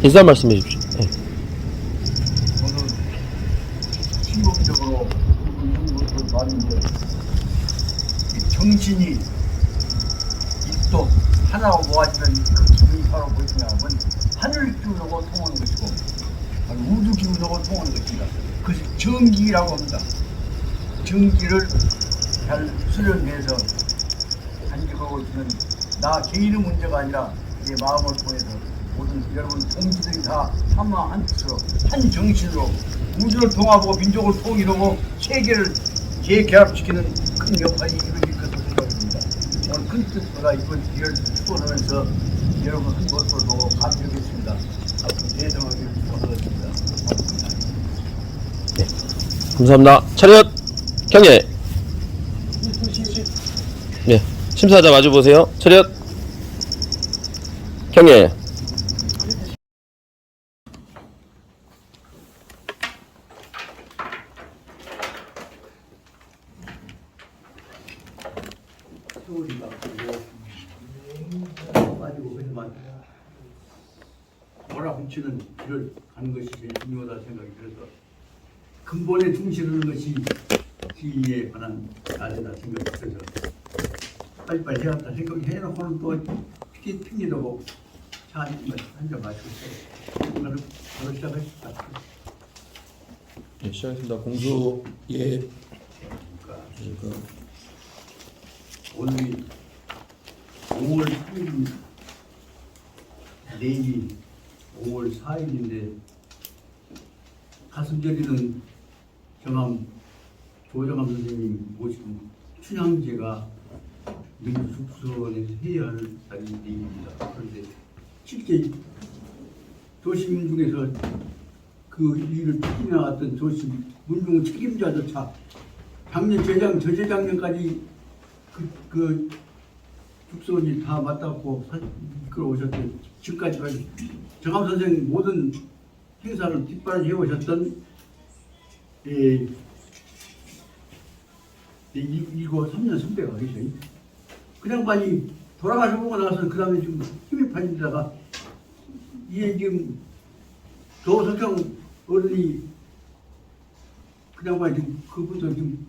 인사 말씀해 주십시오. 네. 저는 충동적으로 이런 것을 봤는데 정신이 입도 하나로 모아지면 그 기분이 바로 무엇이냐면 하늘 기운하고 통하는 것이고 우주 기운하고 통하는 것입니다. 그것이 정기라고 합니다. 정기를 잘 수련해서 간직하고 있는 나 개인의 문제가 아니라 내 마음을 통해서 모든 여러분 동지들이 다 하나 한 뜻으로 한 정신으로 우주를 통합하고 민족을 통일하고 세계를 재결합시키는 큰 역할이 이루어질 것으로 생각합니다. 오늘 큰 뜻보다 이번 기회를 축원하면서 여러분 한 모습을 보고 감격했습니다. 앞으로 대성하기를 축원하겠습니다. 감사합니다. 차렷 경례. 네, 심사자 마주 보세요. 차렷 경례. 세월이 빠지고 그지만 몰아붙이는 길을 가는 것이 제일 중요하다 생각이 들어서 근본에 충실하는 것이 지위에 관한 아래다 생각이 들어서 빨리빨리 해야겠다 생각이 해놓고는 또 핑계대고 차 한잔 마시고 바로 시작하겠다. 네, 시작하겠습니다. 공수 예. 그러니까 오늘이 5월 3일입니다. 내일이 5월 4일인데 가슴 저리는 조정암 선생님 모신 춘향제가 민주숙소원에서 해야 할 날이 내일입니다. 그런데 실제 조심 중에서 그 일을 책임나갔던 조심 문중 책임자조차 작년 저재작년까지 그 숙소원이 다 맞닿고 이끌어오셨던 지금까지 정암 선생 모든 행사를 뒷받침해 오셨던 이거 3년 선배가 계셔요. 그 양반이 돌아가서 보고 나서 그 다음에 지금 힘이 빠지다가 이게 지금 조석형 어른이 그 양반이 지금 그분도 지금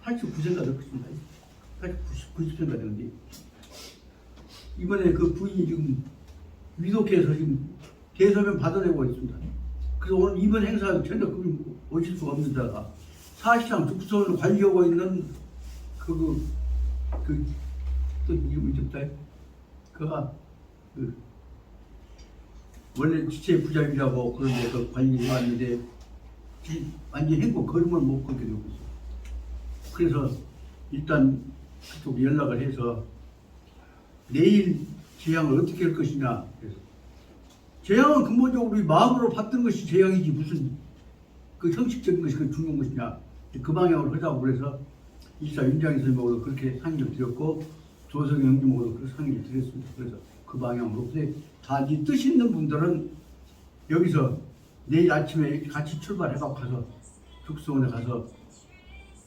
89세가 됐습니다. 90세가 되는데 이번에 그 부인이 지금 위독해서 지금 대소변 받아내고 있습니다. 그래서 오늘 이번 행사에 전혀 오실 수가 없는 자가 사실상 죽소를 관리하고 있는 또 이름이 좀 있다. 그가 원래 지체 부장이라고 그런데 그 관리를 해왔는데 완전 행복 걸음을 못 걷게 되고 있어요. 그래서 일단 그쪽 연락을 해서 내일 재향을 어떻게 할 것이냐. 그래서 재향은 근본적으로 우리 마음으로 받던 것이 재향이지 무슨 그 형식적인 것이 그 중요한 것이냐. 그 방향으로 하자고 그래서 이사 윤장희 선생님하고도 그렇게 상의를 드렸고 조성 형님하고도 그렇게 상의를 드렸습니다. 그래서 그 방향으로. 근데 다 이 뜻 있는 분들은 여기서 내일 아침에 같이 출발해서 가서 죽소원에 가서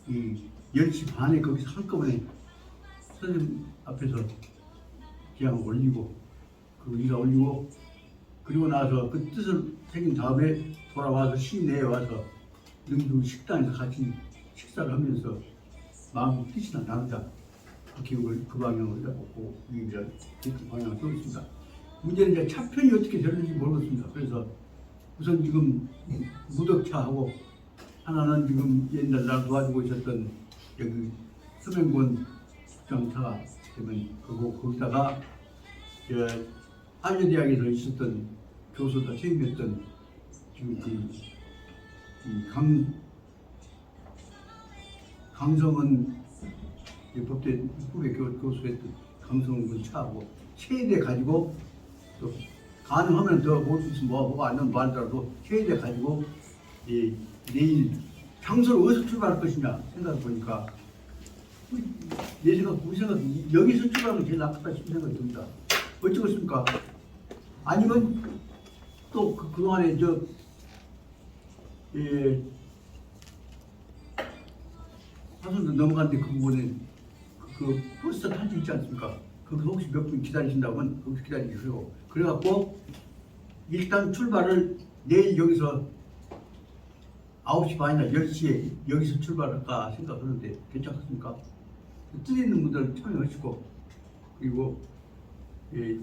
이 10시 반에 거기서 한꺼번에 선생님 앞에서 기양을 올리고 그리고 이가 올리고 그리고 나서 그 뜻을 새긴 다음에 돌아와서 시내에 와서 능두 식당에서 같이 식사를 하면서 마음 뜻이나 나누자 그렇게 그 방향을 잡고 이제 그 방향을 쏘겠습니다. 문제는 이제 차편이 어떻게 되는지 모르겠습니다. 그래서 우선 지금 무덕차하고 하나는 지금 옛날 날 도와주고 있었던 여기 서명권 국장차 때문에 거기다가 한여대학에서 있었던 교수다 책임했던 지금 강성은 법대 후배 교수했던 강성은 그 차하고 최대 가지고 또 가능하면 더 올 수 있으면 뭐가 안 나면 뭐 하더라도 최대 가지고 내일 장소를 어디서 출발할 것이냐 생각해 보니까 내 생각, 우리 생각 여기서 출발하면 제일 낫겠다 싶은 생각이 듭니다. 어쩌겠습니까? 아니면 또 그동안에 화성도 넘어갔는데 그 부분에 그 버스 탈 수 있지 않습니까? 거기서 혹시 몇 분 기다리신다면 거기서 기다리시고 그래갖고 일단 출발을 내일 여기서 9시 반이나 10시에 여기서 출발할까 생각하는데 괜찮겠습니까? 뜻 있는 분들 참여하시고, 그리고 예,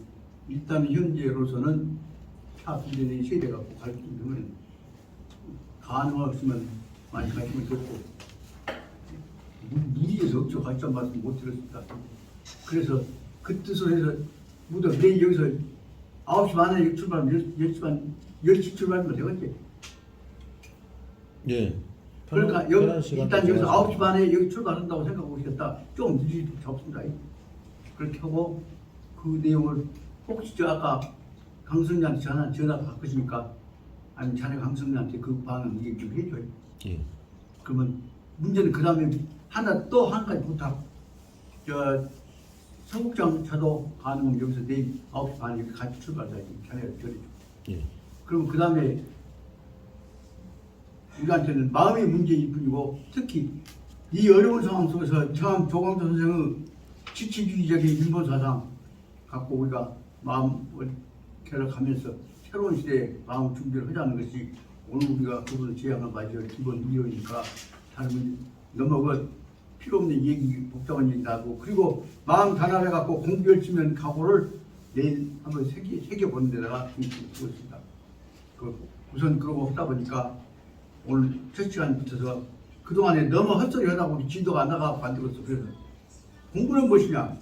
일단 현재로서는 차 분전이 세대갖고 갈 정도면 가능하시면 많이 가시면 좋고, 무리해서 억지로 가시란 말씀 못 드렸습니다. 그래서 그 뜻으로 해서 무덤 내일 여기서 9시 반에 출발하면 10시 출발하면 되겠지. 예. 그러니까 일단 여기서 9시 반에 여기 출발한다고 생각하고 있겠다. 좀 늦이 잡습니다. 그렇게 하고 그 내용을 혹시 저 아까 강성리한테 전화 갈 것입니까? 아니면 자네 강성리한테 그 방향 얘기 좀 해줘요. 예. 그러면 문제는 그 다음에 또 한 가지 부탁. 저 서국장 차도 가능하면 여기서 내일 9시 반에 같이 출발해야지. 자네가 전해줘. 예. 그럼 그 다음에 우리한테는 마음의 문제일 뿐이고, 특히 이 어려운 상황 속에서 참 조광조 선생의 지치주의적인 인본 사상 갖고 우리가 마음을 결합하면서 새로운 시대에 마음 준비를 하자는 것이 오늘 우리가 그분을 제안을 맞을 기본 이유니까 다른 너무 필요 없는 얘기, 복잡한 얘기 나고, 그리고 마음 단합해 갖고 공부 열심히 한 각오를 내일 한번 새겨보는 데다가 두고 있습니다. 우선 그러고 하다 보니까 오늘 첫 시간 붙어서 그동안에 너무 헛소리 하다 보니 진도가 안 나가 만들었어. 그래서 공부는 무엇이냐?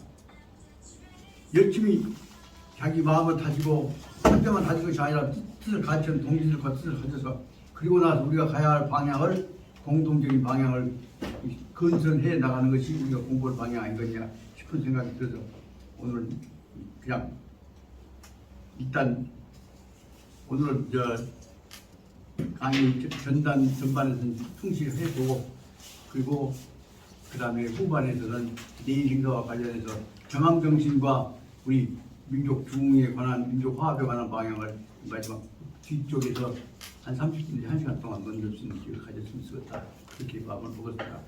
열심히 자기 마음을 다지고 한점만 다진 것이 아니라 뜻을 가진 동지들과 뜻을 가져서, 그리고 나서 우리가 가야 할 방향을, 공동적인 방향을 건설해 나가는 것이 우리가 공부할 방향 아니겠냐 싶은 생각이 들어서 오늘 그냥 일단 오늘은 강의 전반에서는 충실히 해보고, 그리고 그 다음에 후반에서는 내일 행사와 관련해서 경항정신과 우리 민족 중흥에 관한, 민족 화합에 관한 방향을 마지막 뒤쪽에서 한 30분, 1시간 동안 논할 수 있는 기회를 가졌으면 좋겠다. 그렇게 마음을 먹었습니다.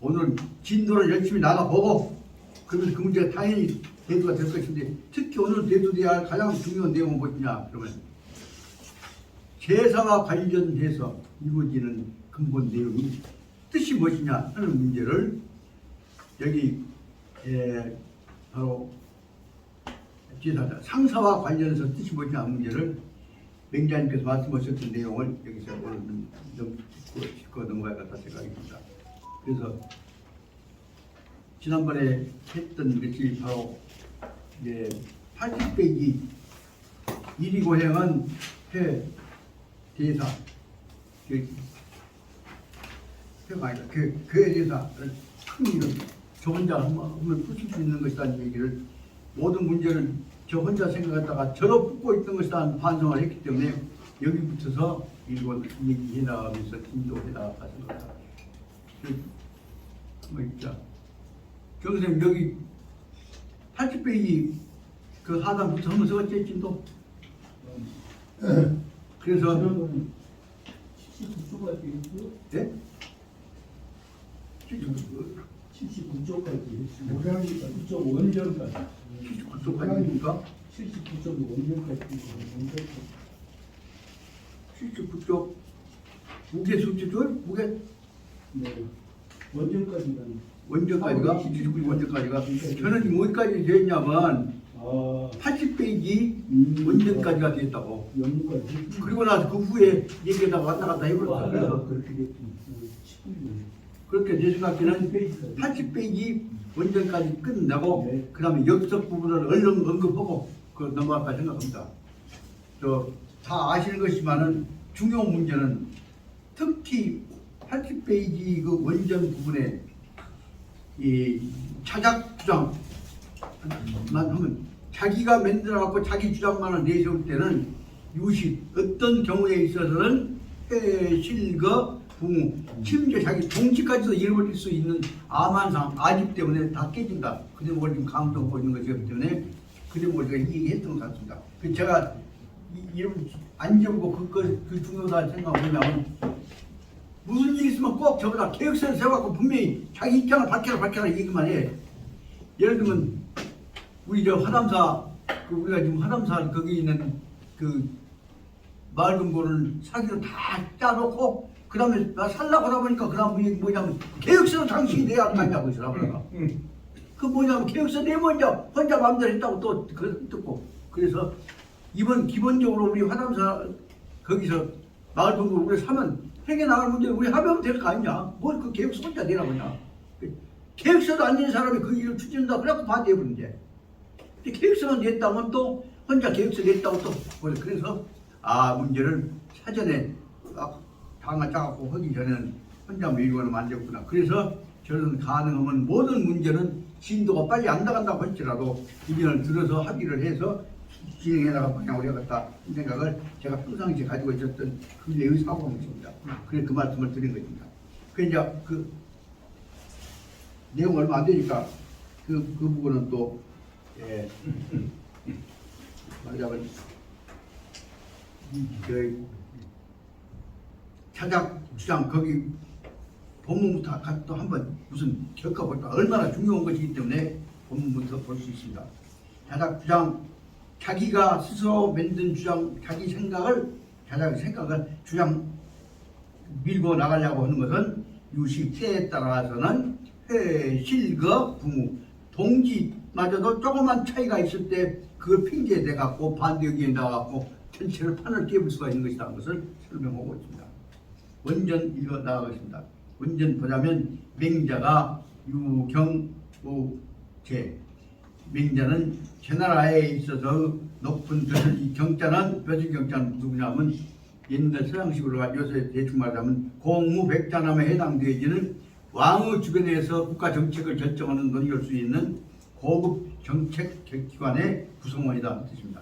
오늘 진도를 열심히 나가보고, 그러면 그 문제가 당연히 대두가 될 것인데, 특히 오늘 대두돼야 할 가장 중요한 내용은 무엇이냐 그러면 제사와 관련해서 이루어지는 근본 내용이 뜻이 무엇이냐 하는 문제를 여기 바로 제사자 상사와 관련해서 뜻이 무엇이냐 하는 문제를 맹자님께서 말씀하셨던 내용을 여기서 오늘 짚고 넘어갈 것 같다 생각이 듭니다. 그래서 지난번에 했던 것이 바로 80페이지 이리고행은 해 대사, 회가 아니라 교회 대사를 큰 일은 저 혼자 한번 푸실 수 있는 것이라는 얘기를, 모든 문제를 저 혼자 생각했다가 저로 붓고 있던 것이라는 반성을 했기 때문에 여기 붙여서 일본 얘기해 나가면서 진도해 나가서 생각합니다. 뭐 있자. 교수님 여기 80페이지 그 하단부터 하면서 어째 진도? 그래서 79조까지 했고요. 네? 79조까지 했습니다. 9조 원전까지. 79쪽까지입니까? 79조 원전까지. 79쪽 무게 수치줄? 무게 네. 원전까지는. 원전까지가? 79쪽 원전까지가? 저는 지금 어디까지 되었냐면 80페이지 원전까지가 되었다고. 연구까지. 그리고 나서 그 후에 얘기하다가 왔다 갔다 해버렸어. 그래서 그렇게 됐습니다. 그렇게 제 생각에는 80페이지 원전까지 끝나고 네. 그 다음에 역석 부분을 얼른 언급하고 그 넘어갈까 생각합니다. 다 아시는 것이지만은 중요한 문제는 특히 80페이지 그 원전 부분에 이 차작 주장만 하면 자기가 만들어갖고 자기 주장만을 내세울 때는 유식 어떤 경우에 있어서는 실거 붕 심지어 자기 동치까지도 잃어버릴 수 있는 암환상 아집 때문에 다 깨진다. 그 대목을 지금 강조하고 있는 것이기 때문에 그 대목을 제가 얘기했던 것 같습니다. 제가 이름 안 적고 그 중요하다 생각하면 무슨 일 있으면 꼭 저보다 계획서를 세워갖고 분명히 자기 입장을 밝혀라 얘기만 해. 예를 들면 우리 저 화담사 우리가 지금 화담사 거기 있는 그 마을 금고를 사기로 다 짜놓고 그 다음에 나 살라고 하다 보니까 그 다음에 뭐냐면 계획서는 당신이 내야 할 거 아니냐고 이 사람은. 그 뭐냐면 계획서 내면 이제 혼자 마음대로 했다고 또 듣고 그래서 이번 기본적으로 우리 화담사 거기서 마을 금고 우리 사면 행해 나갈 문제는 우리 합의하면 될 거 아니냐. 뭘 그 계획서 혼자 내라고 하냐. 계획서도 안 낸 사람이 그 일을 추진한다 그래갖고 반대해버린대. 계획서만 냈다면 또 혼자 계획서 냈다고 또 그래서 문제를 사전에 방을 짜갖고 하기 전에는 혼자 밀고는 안 되겠구나. 그래서 저는 가능하면 모든 문제는 진도가 빨리 안 나간다고 할지라도 의견을 들어서 합의를 해서 진행해 나갈 방향으로 해야겠다 이 생각을 제가 평상시에 가지고 있었던 근래의 사고방식입니다. 그래서 그 말씀을 드린 것입니다. 그 이제 그 내용 얼마 안 되니까 그 부분은 또 말하자면 차작 주장 거기 본문부터 또 한번 무슨 겪어볼까 얼마나 중요한 것이기 때문에 본문부터 볼 수 있습니다. 차작 주장 자기가 스스로 만든 주장 자기 생각을 주장 밀고 나가려고 하는 것은 유식 때에 따라서는 회실거 부무 동지마저도 조그만 차이가 있을 때 그걸 핑계에 대갖고 반대 의견이 나와갖고 전체를 판을 깨볼 수가 있는 것이라는 것을 설명하고 있습니다. 원전 읽어 나가겠습니다. 원전 보자면 맹자가 유경우제 맹자는 제나라에 있어서 높은 뜻을 이 경자는 벼슬 경자는 누구냐면 옛날 서양식으로 요새 대충 말하자면 공무백자남에 해당되어지는 왕의 주변에서 국가 정책을 결정하는 논의할 수 있는 고급 정책 기관의 구성원이다 뜻입니다.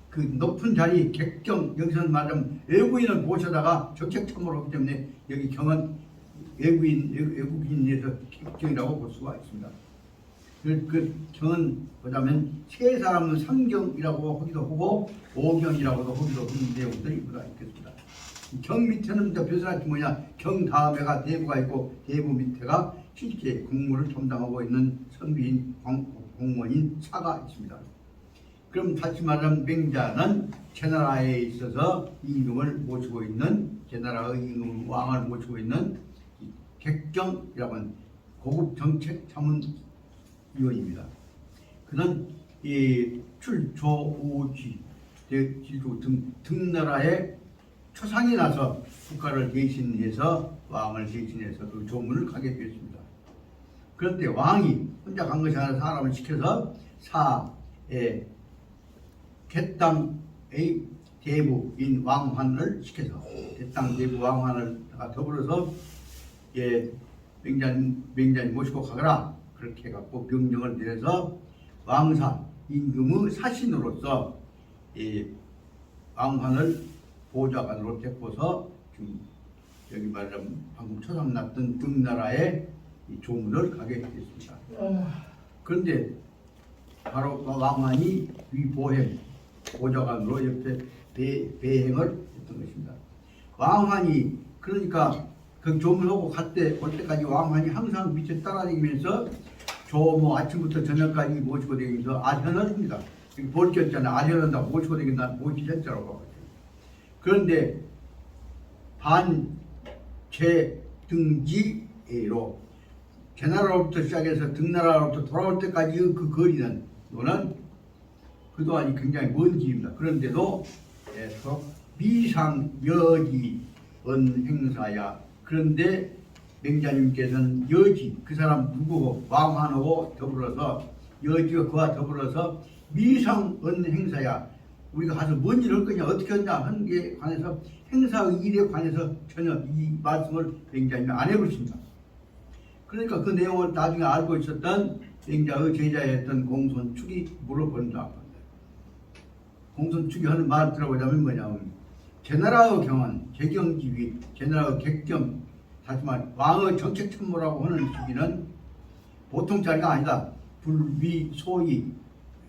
그 높은 자리 객경 여기서는 말하자면 외국인을 모셔다가 정책 참모를 하기 때문에 여기 경은 외국인에서 객경이라고 볼 수가 있습니다. 그 경은 보자면 세 사람은 삼경이라고 하기도 하고 오경이라고도 하기도 하는 내용들이 있겠습니다. 경 밑에는 벼슬학이 뭐냐 경 다음에가 대부가 있고 대부 밑에가 실제 공무를 담당하고 있는 선비인 공무원인 사가 있습니다. 그럼 다시 말하면 맹자는 제나라에 있어서 임금을 모시고 있는 제나라의 임금 왕을 모시고 있는 객경이라고 하는 고급 정책 자문위원입니다. 그는 이 출조우지 지도 등 초상이 나서 국가를 대신해서 왕을 대신해서 그 조문을 가게 되었습니다. 그런데 왕이 혼자 간 것이 아니라 사람을 시켜서 사에 객당의 대부인 왕환을 시켜서 객당 대부 왕환을 더불어서 맹자님 모시고 가거라 그렇게 해갖고 명령을 내려서 왕사 임금의 사신으로서 왕환을 보좌관으로 데리고서 지금 여기 말하자면 방금 초상났던 등나라의 조문을 가게 됐습니다. 그런데 바로 왕환이 위보행 보좌관으로 옆에 배행을 했던 것입니다. 왕환이 그러니까 그 조문하고 올 때까지 왕환이 항상 밑에 따라다니면서 조모 아침부터 저녁까지 모시고 다니면서 아현을 합니다. 볼겼잖아. 아현한다 모시고 다닌다 모시겠자라고 하거든요. 그런데 반제등지로 제나라로부터 시작해서 등나라로부터 돌아올 때까지 그 거리는 이거는 그동안이 굉장히 먼 길입니다. 그런데도 미상여지 언행사야. 그런데 맹자님께서는 여지 그 사람 누구고 왕환하고 더불어서 여지가 그와 더불어서 미상언행사야. 우리가 가서 뭔 일을 할 거냐 어떻게 하냐 하는 게 관해서 행사의 일에 관해서 전혀 이 말씀을 맹자님이 안 해보십니다. 그러니까 그 내용을 나중에 알고 있었던 맹자의 제자였던 공손축이 물어본다. 공손축이 하는 말 들어보자면 뭐냐면 제나라의 경은 제경지위 제나라의 객경 다시 말 왕의 정책 참모라고 하는 시기는 보통 자리가 아니다. 불위 소위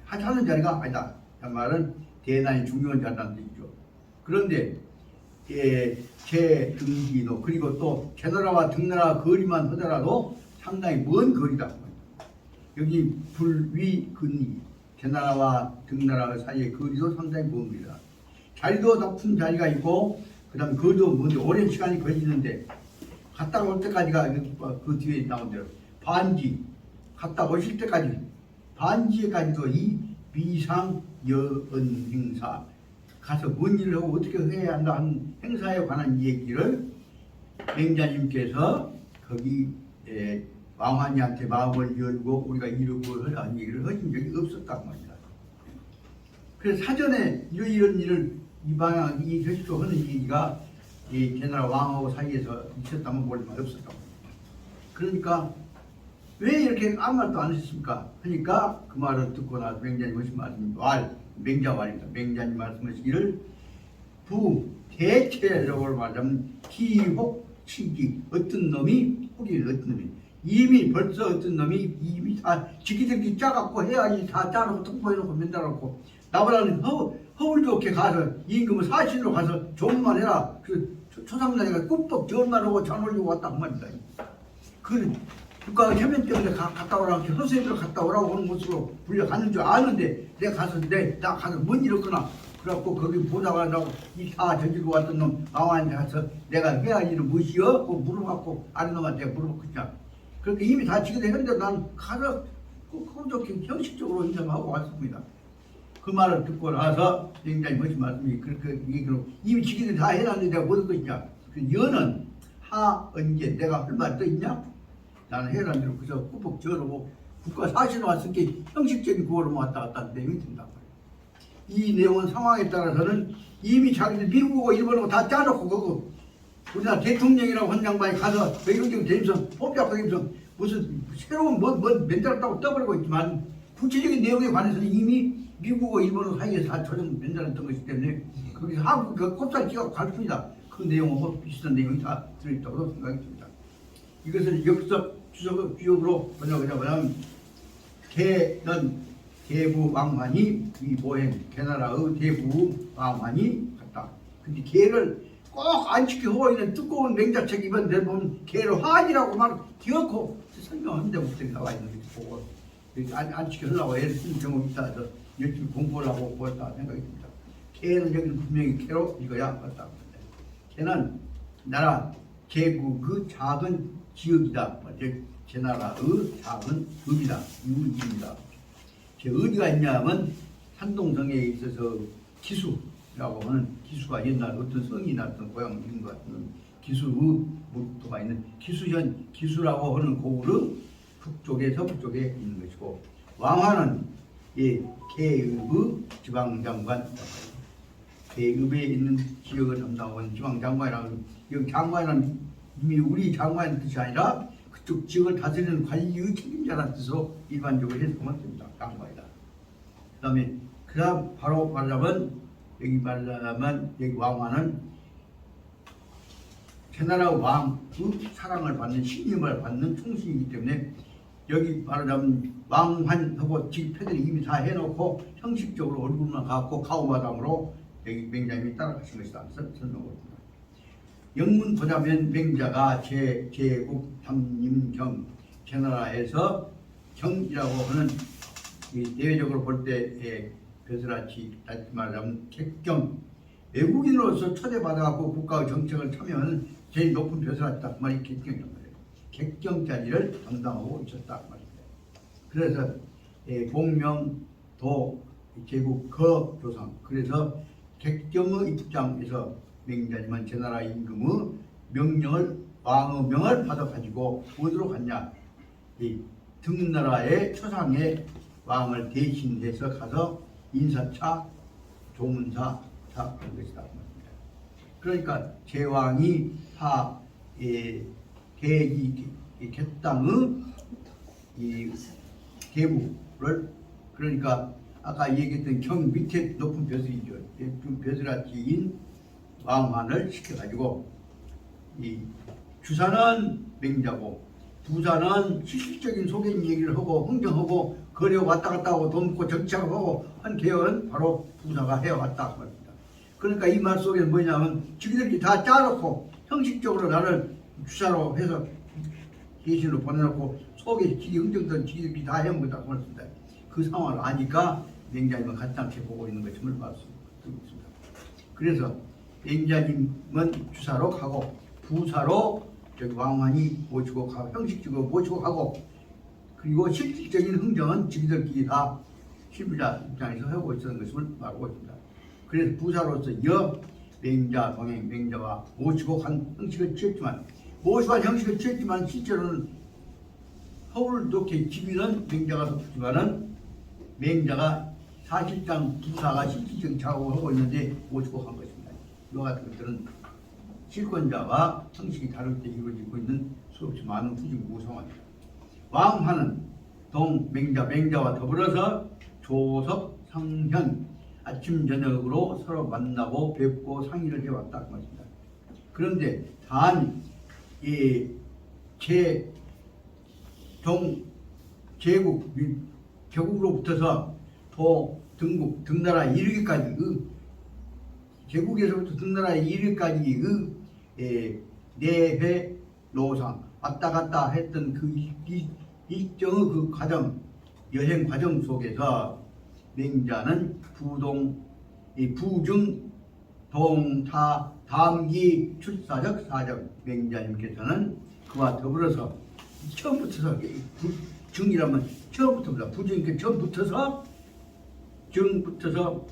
하찮은 자리가 아니다. 그 말은 대단히 중요한 자리라는 뜻이죠. 그런데 제등기도 그리고 또 제나라와 등나라 거리만 하더라도 상당히 먼 거리다. 여기 불위 근위 제나라와 등나라 사이의 거리도 상당히 먼 거리다. 자리도 높은 자리가 있고 그다음에 그도 먼저 오랜 시간이 걸리는데 갔다 올 때까지가 그 뒤에 나온 대로 반지 갔다 오실 때까지 반지에까지도 이 미상 여은 행사 가서 뭔 일을 하고 어떻게 해야 한다 하는 행사에 관한 얘기를 맹자님께서 거기 왕환이한테 마음을 열고 우리가 이루고 하는 얘기를 하신 적이 없었단 말이다. 그래서 사전에 이런 일을 이 방향 이 결식도 하는 얘기가 이 제나라 왕하고 사이에서 있었다면 모를 말 없었단 말이다. 그러니까 왜 이렇게 아무 말도 안 하셨습니까? 하니까 그 말을 듣고 나서 맹자님 하신 말씀이 맹자왈입니다. 맹자님 말씀하시기를 대체적으로 말하자면 기혹치기 어떤 놈이 혹이 어떤 놈이 이미 벌써 어떤 놈이 이미 다 지기들끼리 짜갖고 해야지 다 짜놓고 통보해놓고 맨날놓고 나보다는 허울 좋게 가서 임금을 사실로 가서 좋은 말 해라. 그 초상나니가 꿀떡 좋은 말 하고 잘 올리고 왔다 그 말이다. 그 국가 협연 때문에 갔다 오라고 허세들을 갔다 오라고 하는 것으로 불려가는 줄 아는데 내가 가서 나 가서 뭔 일었구나. 그래갖고 거기 보다가 나고 이 다 저지르고 왔던 놈 왕한테 가서 내가 해야 할 일은 무엇이여? 그거 물어봤고 아는 놈한테 물어봤고 그냥 그렇게 이미 다 지게 했는데 난 가서 그렇게 형식적으로 인정하고 왔습니다. 그 말을 듣고 나서 굉장히 멋진 말씀이 그렇게 얘기로 이미 지기들이 다 해놨는데 내가 뭐 할 것이냐. 그 여는 언제 내가 할 말 또 있냐? 나는 해란 대로 그저 꾸벅 저러고 국가 사실에 왔을 때 형식적인 구호로 왔다 갔다 하는 내용이 된단 말이에요. 이 내용은 상황에 따라서는 이미 자기들 미국하고 일본하고 다 짜놓고 그거 우리나라 대통령이라고 한 양반이 가서 외교적 대임성 법적 대임성 무슨 새로운 뭐 맨날했다고 떠버리고 있지만 구체적인 내용에 관해서는 이미 미국과 일본과 사이에서 다 조정 맨날했던 것이기 때문에 거기서 한국 그 꼽살 찍어 갈습니다. 그 내용하고 비슷한 내용이 다 들어있다고 생각이 듭니다. 이것을 역적 주역으로 번역하자면 개는 개부 왕환이 이 모행 개나라의 대부 왕환이 같다. 근데 개를 꼭 안 지키고 있는 두꺼운 맹자책 입은 데 보면 개를 환이라고 막 기어코 설명한 데부터 나와 있는 게 보고 안 지켜주려고 애를 쓰는 경우가 있다 해서 열심히 공부하려고 보았다 생각이 듭니다. 개는 여기는 분명히 개로 읽어야 맞다. 개는 나라 제국 그 작은 지역이다. 즉 제나라의 작은 읍이다. 유입니다. 제 어디가 있냐면 산동성에 있어서 기수라고 하는 기수가 옛날 어떤 성이 났던 고향인 것 같은 기수의 목도가 있는 기수현 기수라고 하는 고을의 북쪽에 서북쪽에 있는 것이고 왕화는 개읍의 지방장관 개읍에 있는 지역을 담당하는 지방장관이라는 여기 장관이라는 이미 우리 장관의 뜻이 아니라 그쪽 지역을 다스리는 관리의 책임자라는 뜻으로 일반적으로 해석하면 됩니다. 장관이다. 그 다음 바로 말하자면 여기 왕화는 제나라 왕의 사랑을 받는 신임을 받는 충신이기 때문에 여기 말하자면 왕환하고 지패들이 이미 다 해놓고 형식적으로 얼굴만 갖고 가오마담으로 여기 맹자님이 따라가신 것이다. 설명합니다. 영문 보자면 맹자가 제국 담임경 제나라에서 경이라고 하는 대외적으로 볼 때 벼슬아치 말하자면 객경 외국인으로서 초대받아갖고 국가의 정책을 참여하는 제일 높은 벼슬아치다 그 말이 객경이란 말이에요. 객경 자리를 담당하고 있었다 그 말입니다. 그래서 복명도 제국 거조상 그래서 객경의 입장에서 맹자님은 제나라 임금의 명령을 왕의 명을 받아가지고 어디로 갔냐 이 등나라의 초상의 왕을 대신해서 가서 인사차 조문사 한 것이다. 그러니까 제왕이 다 객당의 이 계부를 그러니까 아까 얘기했던 경 밑에 높은 벼슬이죠. 벼슬아치인 왕환을 시켜가지고 이 주사는 맹자고 부사는 실질적인 소개인 얘기를 하고 흥정하고 거래 왔다 갔다 하고 돈 먹고 정치하고 한 개혁은 바로 부사가 해왔다 그 말입니다. 그러니까 이 말 속에는 뭐냐면 지기들끼리 다 짜놓고 형식적으로 나를 주사로 해서 대신으로 보내놓고 속에 지기 흥정된 지기들끼리 다 해온 거다 그 말입니다. 그 상황을 아니까 맹자님은 가짜않게 보고 있는 것임을 볼 수 있습니다. 그래서 맹자님은 주사로 가고 부사로 저기 왕환이 모시고 가고 형식적으로 모시고 가고 그리고 실질적인 흥정은 자기들끼리 다 신부자 입장에서 하고 있었던 것을 말하고 있습니다. 그래서 부사로서 맹자, 동행, 맹자와 모시고 간 형식을 취했지만 모시고 간 형식을 취했지만 실제로는 허울을 놓게 기비는 맹자가 섰지만은 맹자가 사실상 부사가 실질적인 작업을 하고 있는데 모시고 간 것입니다. 이와 같은 것들은 실권자와 형식이 다를 때 이루어지고 있는 수없이 많은 후진구 상황입니다. 왕화는 동, 맹자, 맹자와 더불어서 조석, 상현, 아침 저녁으로 서로 만나고 뵙고 상의를 해왔다 그 말입니다. 그런데 단 이 제국 제국으로부터서 도 등국 등나라에 이르기까지 제국에서부터 등나라에 이르기까지 내회 노상 왔다 갔다 했던 그 일정의 그 과정 여행 과정 속에서 맹자는 부중 동타 담기 출사적 사적 맹자님께서는 그와 더불어서 처음부터서 중이라면 처음부터입니다. 부중이니까 처음부터서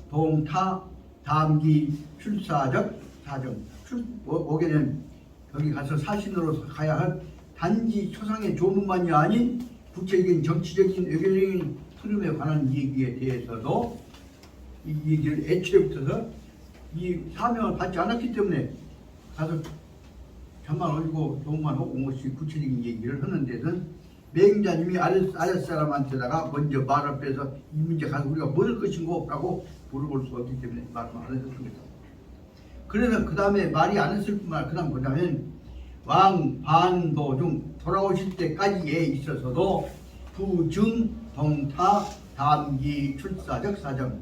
동타 담기 출사적 사정 오게 되면 거기 가서 사신으로 가야 할 단지 초상의 조문만이 아닌 구체적인 정치적인 외교적인 흐름에 관한 얘기에 대해서도 이 얘기를 애초부터서 이 사명을 받지 않았기 때문에 가서 잠만 올리고 조문만 하고 온 것이 구체적인 얘기를 하는 데는 맹자님이 아랫사람한테다가 먼저 말을 빼서 이 문제 가서 우리가 뭐 할 것인고 라고 물어볼 수 없기 때문에 말을 안 했습니다. 그래서 그 다음에 말이 안 했을 뿐만 아니라 그 다음 뭐냐면 왕반도중 돌아오실 때까지에 있어서도 부중 동타 담기 출사적 사정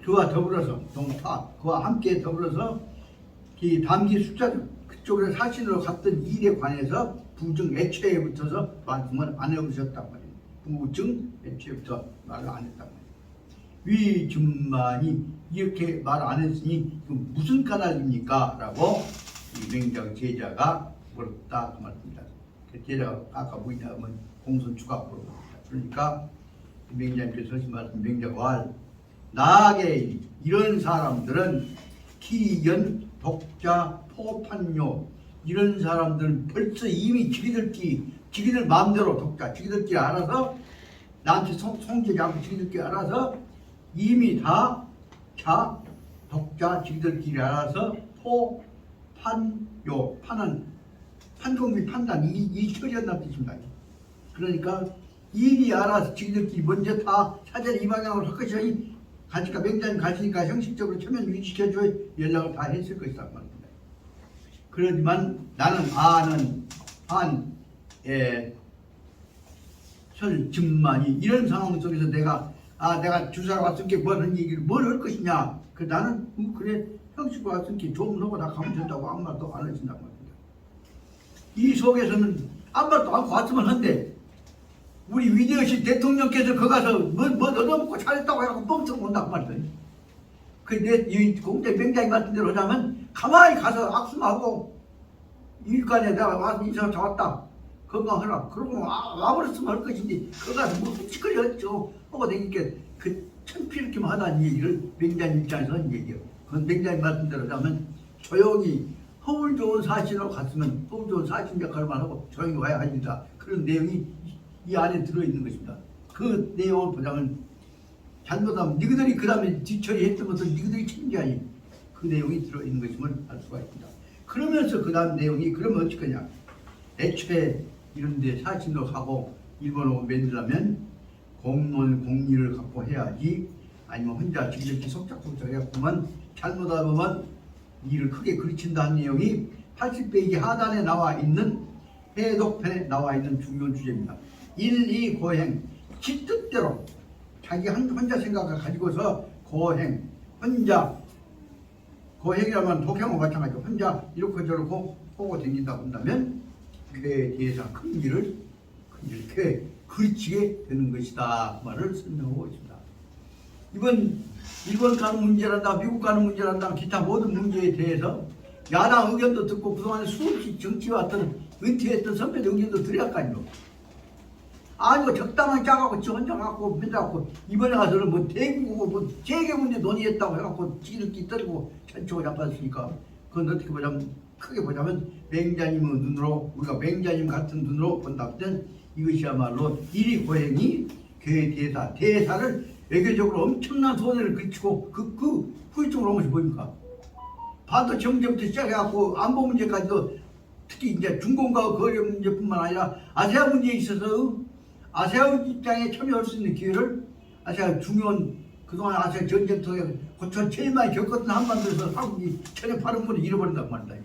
그와 더불어서 동타 그와 함께 더불어서 이 담기 숫자적 그쪽으로 사신으로 갔던 일에 관해서 부중 애초에부터서 말씀을 안 해오셨단 말이에요. 부중 애초에부터 말을 안 했단 말이에요. 위준만이 이렇게 말 안 했으니 무슨 까닭입니까? 라고 이 맹자 제자가 물었다 그 말입니다. 제자가 아까 뭐냐 하면 공손 추가 물어봅니다. 그러니까 맹자님께서 하신 말씀 맹자가 나에게 이런 사람들은 기견 독자 포판요 이런 사람들은 벌써 이미 지기들 마음대로 독자 지기들끼리 알아서 나한테 송지지 않고 지기들끼리 알아서 이미 다 독자 지기들끼리 알아서 포판요 판은 판공비 판단 이 처리한다는 뜻입니다. 그러니까 이미 알아서 지기들끼리 먼저 다 사전 이 방향으로 할 것이니 가니까 맹자님 가시니까 형식적으로 처면 유지시켜줘야 연락을 다 했을 것이다 말입니다. 그러지만 나는 설증만이 이런 상황 속에서 내가 주사로 왔으니까 뭘 할 것이냐 그 나는 그래 형식으로 왔으니까 조문하고 다 가면 된다고 아무 말도 안 하신단 말입니다. 이 속에서는 아무 말도 않고 왔으면 한데 우리 위대하신 대통령께서 거기 가서 뭐 얻어먹고 잘했다고 해갖고 뻥쳐 온단 말이에요. 이 공대 맹장이 같은 데로 하자면 가만히 가서 악수하고 일간에 내가 와서 인사를 잡았다 건강하라 그러고 와버렸으면 할 것인지 거기 가서 뭐 흠칫거리 했죠 하고 되니까 그 천필기만 하다는 얘기를 맹장님 입장에서 하는 얘기예요. 그건 맹장이 말씀 대로 하자면 조용히 허울 좋은 사신으로 갔으면 허울 좋은 사신 역할만 하고 조용히 와야 합니다. 그런 내용이 이 안에 들어있는 것입니다. 그 내용을 보자면 잘못하면 니그들이 그 다음에 뒤처리했던 것을 니그들이 책임져야지 그 내용이 들어있는 것임을 알 수가 있습니다. 그러면서 그 다음 내용이 그러면 어찌 거냐 애초에 이런 데 사신으로 가고 일본어로 만들려면 공론 공리를 갖고 해야지 아니면 혼자 지들끼리 속작속작 해갖고만 잘못하면 일을 크게 그르친다는 내용이 80페이지 하단에 나와 있는 해독편에 나와 있는 중요한 주제입니다. 1, 2 고행 지 뜻대로 자기 혼자 생각을 가지고서 고행 혼자 고행이라면 독행과 마찬가지로 혼자 이렇게 저렇게 하고 다닌다고 한다면 그에 대해서 큰 일을 그르치게 되는 것이다 말을 설명하고 있습니다. 이번 일본 가는 문제란다, 미국 가는 문제란다, 기타 모든 문제에 대해서 야당 의견도 듣고 그동안에 수없이 정치와던 은퇴했던 선배들 의견도 드려야 할 거 아니오. 아니고 적당한 짜가고 지 혼자 갖고 맨갖고 이번에 가서는 뭐 대국고 뭐 세계 문제 논의했다고 해갖고 지들끼리 떨고 전초가 잡았으니까 그건 어떻게 보자면 크게 보자면 맹자님의 눈으로 우리가 맹자님 같은 눈으로 본다면 이것이야말로 일이 고행이 교회 대사를 외교적으로 엄청난 손해를 그치고 그 후유증으로 온 것이 뭡니까? 반도 정제부터 시작해갖고 안보 문제까지도 특히 이제 중공과 거래 문제뿐만 아니라 아세안 문제에 있어서 아세안 입장에 참여할 수 있는 기회를 아세안 중요한 그동안 아세안 전쟁통에 고쳐 제일 많이 겪었던 한반도에서 한국이 전혀 바른 물을 잃어버린단 말이다.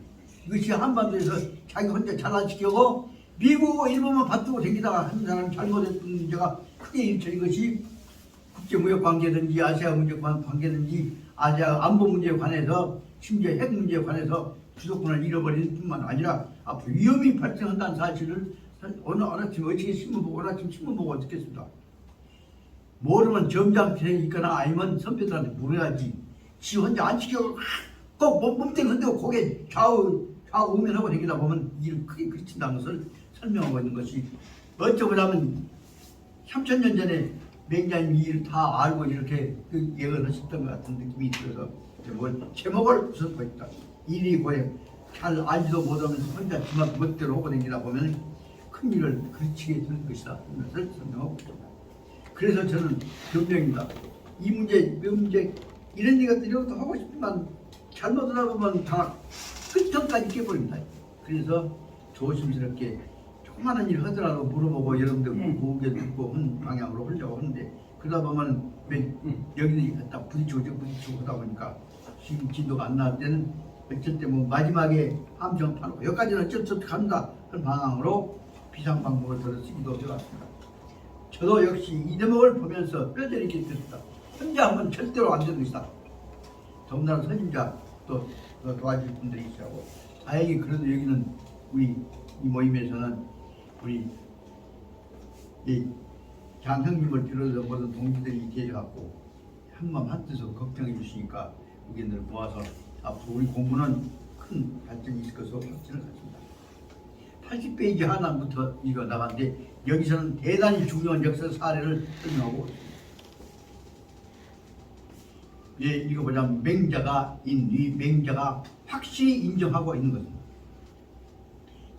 이것이 한반도에서 자기 혼자 잘라지키고 미국, 일본만 받들고 다니다가 한 사람이 잘못했던 문제가 크게 일처인 것이 국제무역 관계든지 아세안 문제 관계든지 아세안 안보 문제에 관해서 심지어 핵 문제에 관해서 주도권을 잃어버리는 뿐만 아니라 앞으로 위험이 발생한다는 사실을 오늘 아침 어떻게 신문 보고 오늘 아침 신문 보고 듣겠습니다. 모르면 점장실에 있거나 아니면 선배들한테 물어야지. 지 혼자 안 지켜고 꼭 몸뚱이 흔들고 고개 좌우 우면하고 다니다 보면 일을 크게 그친다는 것을 설명하고 있는 것이 어쩌고자면 3000년 전에 맹자님이 일을 다 알고 이렇게 그 예언을 하셨던 것 같은 느낌이 들어서 제목을 붙였고 있다. 일이 고행 잘 알지도 못하면서 혼자 지만 멋대로 하고 다니다 보면 큰 일을 그르치게 될 것이다. 이것을 설명하고 있습니다. 그래서 저는 변명입니다. 이 문제 이런 것들이 하고 싶지만 잘못을 하면 다 끝선까지 깨버립니다. 그래서 조심스럽게 조그마한 일 하더라도 물어보고 여러분들 보게 듣고 한 방향으로 하려고 하는데 그러다 보면 여기는 갖다 부딪히고 하다 보니까 지금 진도가 안 나올 때는 어쩔 때 뭐 마지막에 함정 파놓고 여기까지는 어쩔 수 없이 간다 그런 방향으로 비상방법을 들어 쓰기도 해왔습니다. 저도 역시 이 대목을 보면서 뼈저리 있게 됐다. 혼자 하면 절대로 안 되는 것이다. 더군다나 선임자 또 도와줄 분들이 있고 다행히 그래도 여기는 우리 이 모임에서는 우리 이 장형님을 비롯해서 모든 동지들이 계셔갖고 한마음 한뜻으로 걱정해 주시니까 의견들을 모아서 앞으로 우리 공부는 큰 발전이 있을 것으로 확신을 갖습니다. 80페이지 하나부터 이거 나갔는데 여기서는 대단히 중요한 역사 사례를 설명하고 있습니다. 예, 이거 보자면 맹자가 확실히 인정하고 있는 것입니다.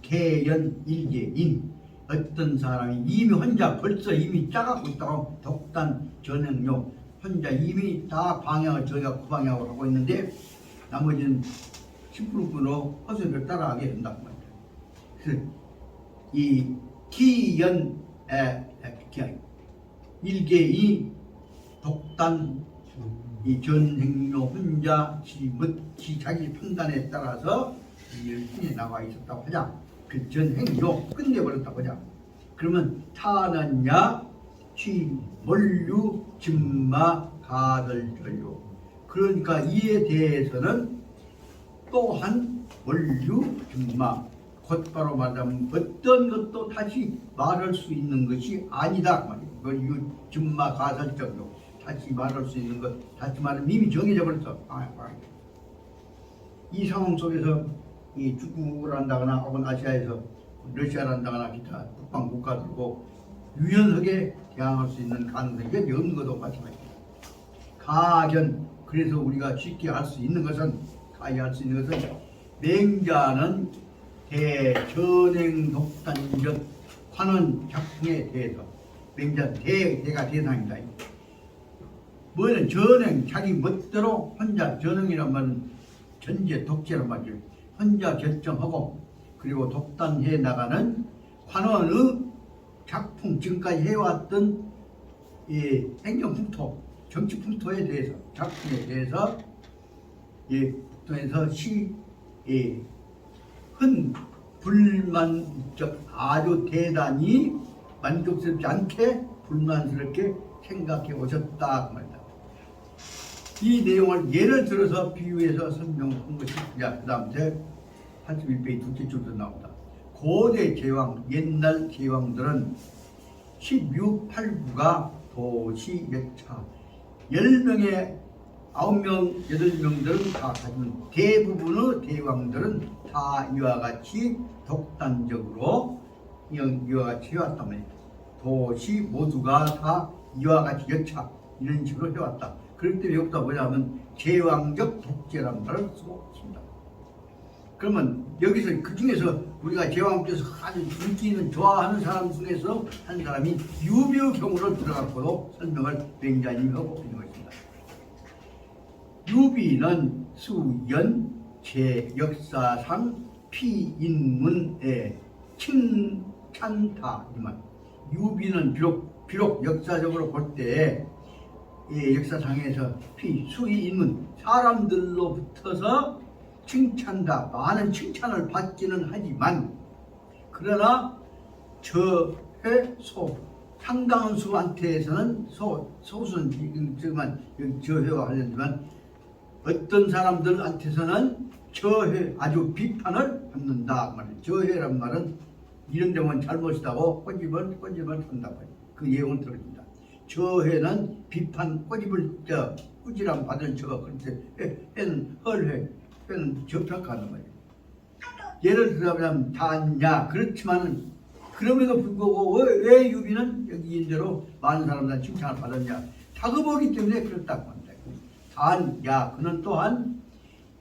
개연 일개인 어떤 사람이 이미 혼자 벌써 이미 짜갖고 있다고 독단 전횡료 혼자 이미 다 방향을 저희가 그 방향으로 하고 있는데 나머지는 10%로 허세를 따라하게 된다고 말입니다. 그래서 이 기연 일개이 독단 이 전행료 혼자 자기 판단에 따라서 일을 해 나가 있었다고 하자. 그 전행료 끝내버렸다고 하자. 그러면 타는야 취몰류 진마 가설전료. 그러니까 이에 대해서는 또한 몰류 진마 곧바로 말하자면 어떤 것도 다시 말할 수 있는 것이 아니다 말이에요. 이 진마 가설전료. 다시 말할 수 있는 것, 다시 말하면 이미 정해져 버렸어. 이 상황 속에서 이 축구를 한다거나 혹은 아시아에서 러시아를 한다거나 기타 북방 국가들고 유연하게 대항할 수 있는 가능성이 없는 것도 마찬가지입니다. 가견, 그래서 우리가 쉽게 할 수 있는 것은 맹자는 대전행 독단적 환원 작품에 대해서 맹자 대가 대상입니다. 뭐는 전행 자기 멋대로 혼자 전행이란 말은 전제 독재란 말이죠. 혼자 결정하고 그리고 독단해 나가는 관원의 작품 지금까지 해왔던 이 행정 풍토, 정치 풍토에 대해서 작품에 대해서 북동에서 흔 불만적 아주 대단히 만족스럽지 않게 불만스럽게 생각해 오셨다 그 말이다. 이 내용을 예를 들어서 비유해서 설명한 것이 그 다음에 81페이지 둘째 줄도 나옵니다. 고대 제왕, 옛날 제왕들은 16, 8부가 도시 몇 차, 10명의 9명, 8명들은 다 가지면 대부분의 대왕들은 다 이와 같이 독단적으로 이와 같이 해왔단 말이에요. 도시 모두가 다 이와 같이 여차 이런 식으로 해왔다. 그럴 때 여기다 뭐냐면 제왕적 독재라는 말을 쓰고 있습니다. 그러면 여기서 그 중에서 우리가 제왕께서 아주 인기 있는 좋아하는 사람 중에서 한 사람이 유비의 경우를 들어갖고도 설명을 굉장히 하고 있는 것입니다. 유비는 수연 제 역사상 피인문에 칭찬다지만 유비는 비록 역사적으로 볼 때 역사상에서 수의 인문 사람들로부터서 칭찬다 많은 칭찬을 받기는 하지만 그러나 저회 상당한 수한테서는 소수는 지금만 저회와 하려지만 어떤 사람들한테서는 저회 아주 비판을 받는다 말이에요. 저회란 말은 이런 데만 잘못이다고 꼬집을 한다고 해요. 그 내용을 들어줍니다. 저회는 비판 꾸지람 받을 저가 그런데 회는 헐회 회는 접촉하는 거예요. 예를 들자면 단야 그렇지만 그럼에도 불구하고 왜 유비는 여기인 대로 많은 사람들한테 칭찬을 받았냐 다급하기 때문에 그렇다고 합니다. 단야 그는 또한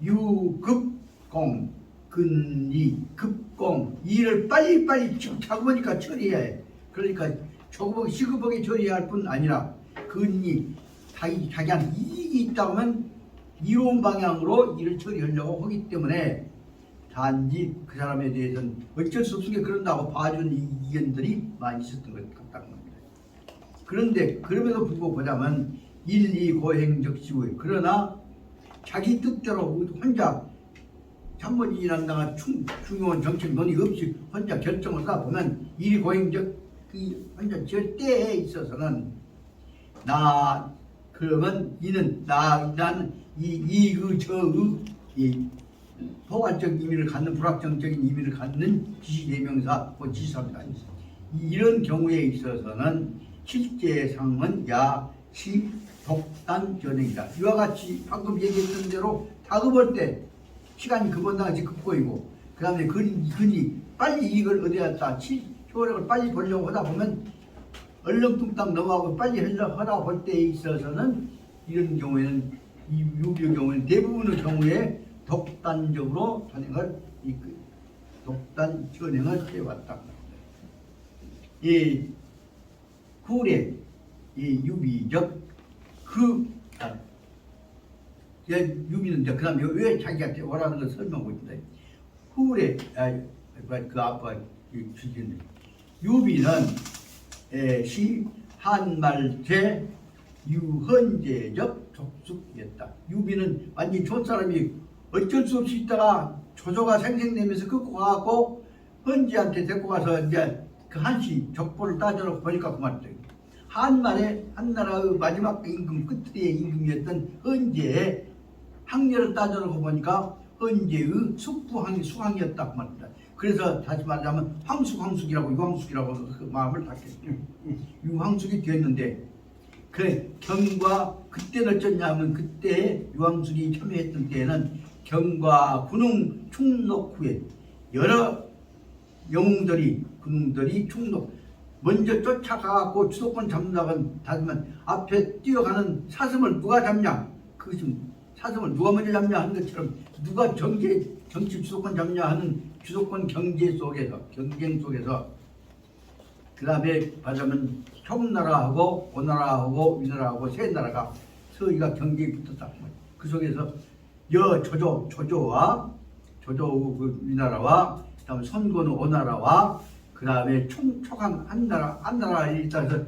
유급공 근이 급공 일을 빨리빨리 다급하니까 처리해야 해. 그러니까 조급하게 시급하게 처리해야 할 뿐 아니라 근이 자기한테 이익이 있다고 하면 이로운 방향으로 일을 처리하려고 하기 때문에 단지 그 사람에 대해서는 어쩔 수 없으니 그런다고 봐준 의견들이 많이 있었던 것 같다는 겁니다. 그런데 그럼에도 불구하고 보자면 일리고행적시의 그러나 자기 뜻대로 혼자 참모진이란다가 중요한 정책 논의 없이 혼자 결정을 하다 보면 일리고행적 혼자 절대에 있어서는 그러면 이는 나는 이 포괄적 의미를 갖는 불확정적인 의미를 갖는 지시대명사 혹은 지시사입니다. 이런 경우에 있어서는 실제상은 야시 독단 전형이다. 이와 같이 방금 얘기했던 대로 다급할 때 시간이 급한당같이 급보이고 그 다음에 근이 빨리 이익을 얻어야겠다. 효력을 빨리 보려고 하다 보면 얼렁뚱땅 넘어가고 빨리 하다 볼 때에 있어서는 이런 경우에는 이 유비의 경우에는 대부분의 경우에 독단적으로 독단 전행을 해왔다. 이 후래 이 유비적 유비는 이제 그다음에 왜 자기한테 오라는 걸 설명하고 있다. 후래 그 아빠 주진 유비는 시 한말제 유헌제적 족숙이었다. 유비는 완전히 좋은 사람이 어쩔 수 없이 있다가 조조가 생생내면서 끌고 가고 헌지한테 데리고 가서 이제 그 한시 족보를 따져놓고 보니까 그만이다. 한나라의 마지막 임금 끝의 임금이었던 헌제의 학렬을 따져놓고 보니까 헌제의 수항이었다 그만이다. 그래서 다시 말하자면 황숙이라고 유황숙이라고 그 마음을 닫겠죠. 유황숙이 되었는데 그 경과 그때는 어쩌냐면 그때 유황숙이 참여했던 때에는 경과 군웅 충록 후에 여러 영웅들이 군웅들이 충록 먼저 쫓아가고 주도권 잡는다고 하지만 앞에 뛰어가는 사슴을 누가 잡냐 그 지금 사슴을 누가 먼저 잡냐 하는 것처럼 누가 정치 주도권 잡냐 하는 주도권 경제 속에서 경쟁 속에서 그 다음에 말하자면 총나라하고 오나라하고 위나라하고 세 나라가 서희가 경쟁이 붙었다. 그 속에서 조조와 그 위나라와 그다음에 선건의 오나라와 그 다음에 촉한 한나라에 있어서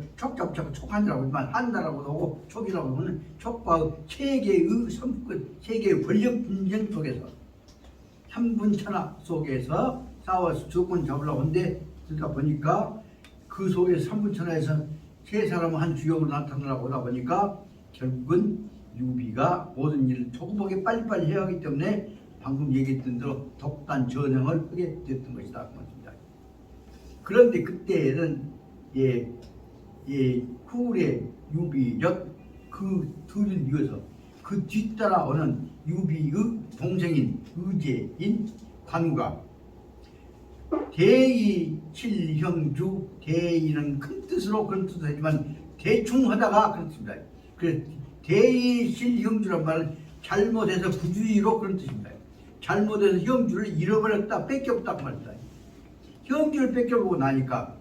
촉한이라고 하지만 한나라고도 하고 촉이라고 하는 촉과 세계의 선권 세계의 권력 분쟁 속에서 3분 천하 속에서 싸워서 주도권 잡으려고 하는데 그러니까 보니까 그 속에서 3분 천하에서 세 사람은 한 주역으로 나타나려고 하다 보니까 결국은 유비가 모든 일을 조급하게 빨리빨리 해야 하기 때문에 방금 얘기했던 대로 독단 전형을 하게 됐던 것이다. 그런데 그때에는 후래 유비적 그 둘을 이어서 그 뒤따라오는 유비의 동생인 의제인 관우가 대의 칠형주, 대의는 큰 뜻으로 그런 뜻을 하지만 대충 하다가 그렇습니다. 그래서 대의 칠형주란 말은 잘못해서 부주의로 그런 뜻입니다. 잘못해서 형주를 잃어버렸다, 뺏겼다 그 말입니다. 형주를 뺏겨보고 나니까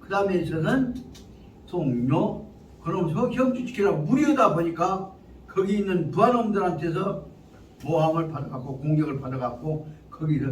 그 다음에서는 송료, 그럼 형주 지키라고 무리하다 보니까 거기 있는 부하놈들한테서 모함을 받아갖고 공격을 받아갖고 거기서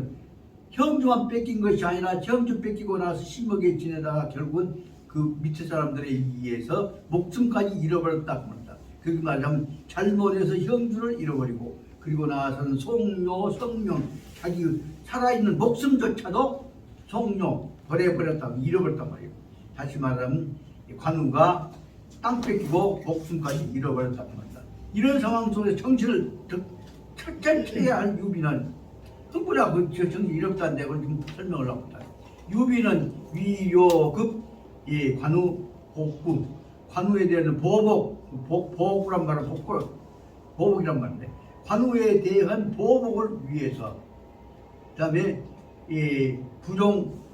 형주만 뺏긴 것이 아니라 형주 뺏기고 나서 10억에 지내다가 결국은 그 밑에 사람들에 의해서 목숨까지 잃어버렸다 그 말이다. 그렇게 말하자면 잘못해서 형주를 잃어버리고 그리고 나서는 송료, 성명, 자기 살아있는 목숨조차도 송료 버려버렸다, 잃어버렸단 말이에요. 다시 말하면 관우가 땅 뺏기고 목숨까지 잃어버렸다고 합니다. 이런 상황 속에서 정신을 철저히 차려야 할 유비는 흥분하고 그 정신이 잃었다는데 그걸 좀 설명을 하고 있다. 유비는 위요급 관우 복구, 관우에 대한 보복이란 말은 보복이란 말인데 관우에 대한 보복을 위해서 그다음에 부종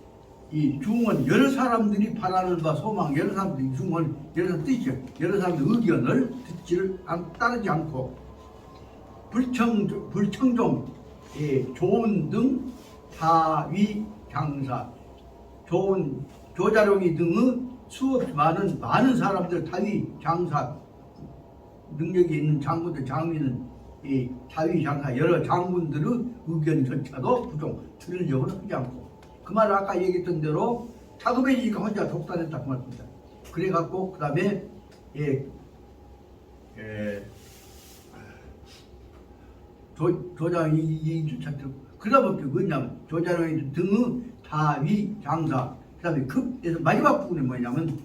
중원 여러 사람들이 바라는 바 소망 여러 사람들이 중원 여러 사람 뜻이죠. 여러 사람들 의견을 따르지 않고 불청종 조은 등 하위 장사 좋은 조자룡이 등의 수없이 많은 사람들 다위 장사 능력이 있는 장군들 장위는 다위 장사 여러 장군들의 의견조차도 부종 들으려고는 하지 않고 그 말을 아까 얘기했던 대로 다급해지니까 혼자 독단했다 그 말입니다. 그래갖고 그 다음에 조장이 이주차들 그러다 보니까 뭐냐면 조장이 등의 다위 장사 그 다음에 급에서 마지막 부분이 뭐냐면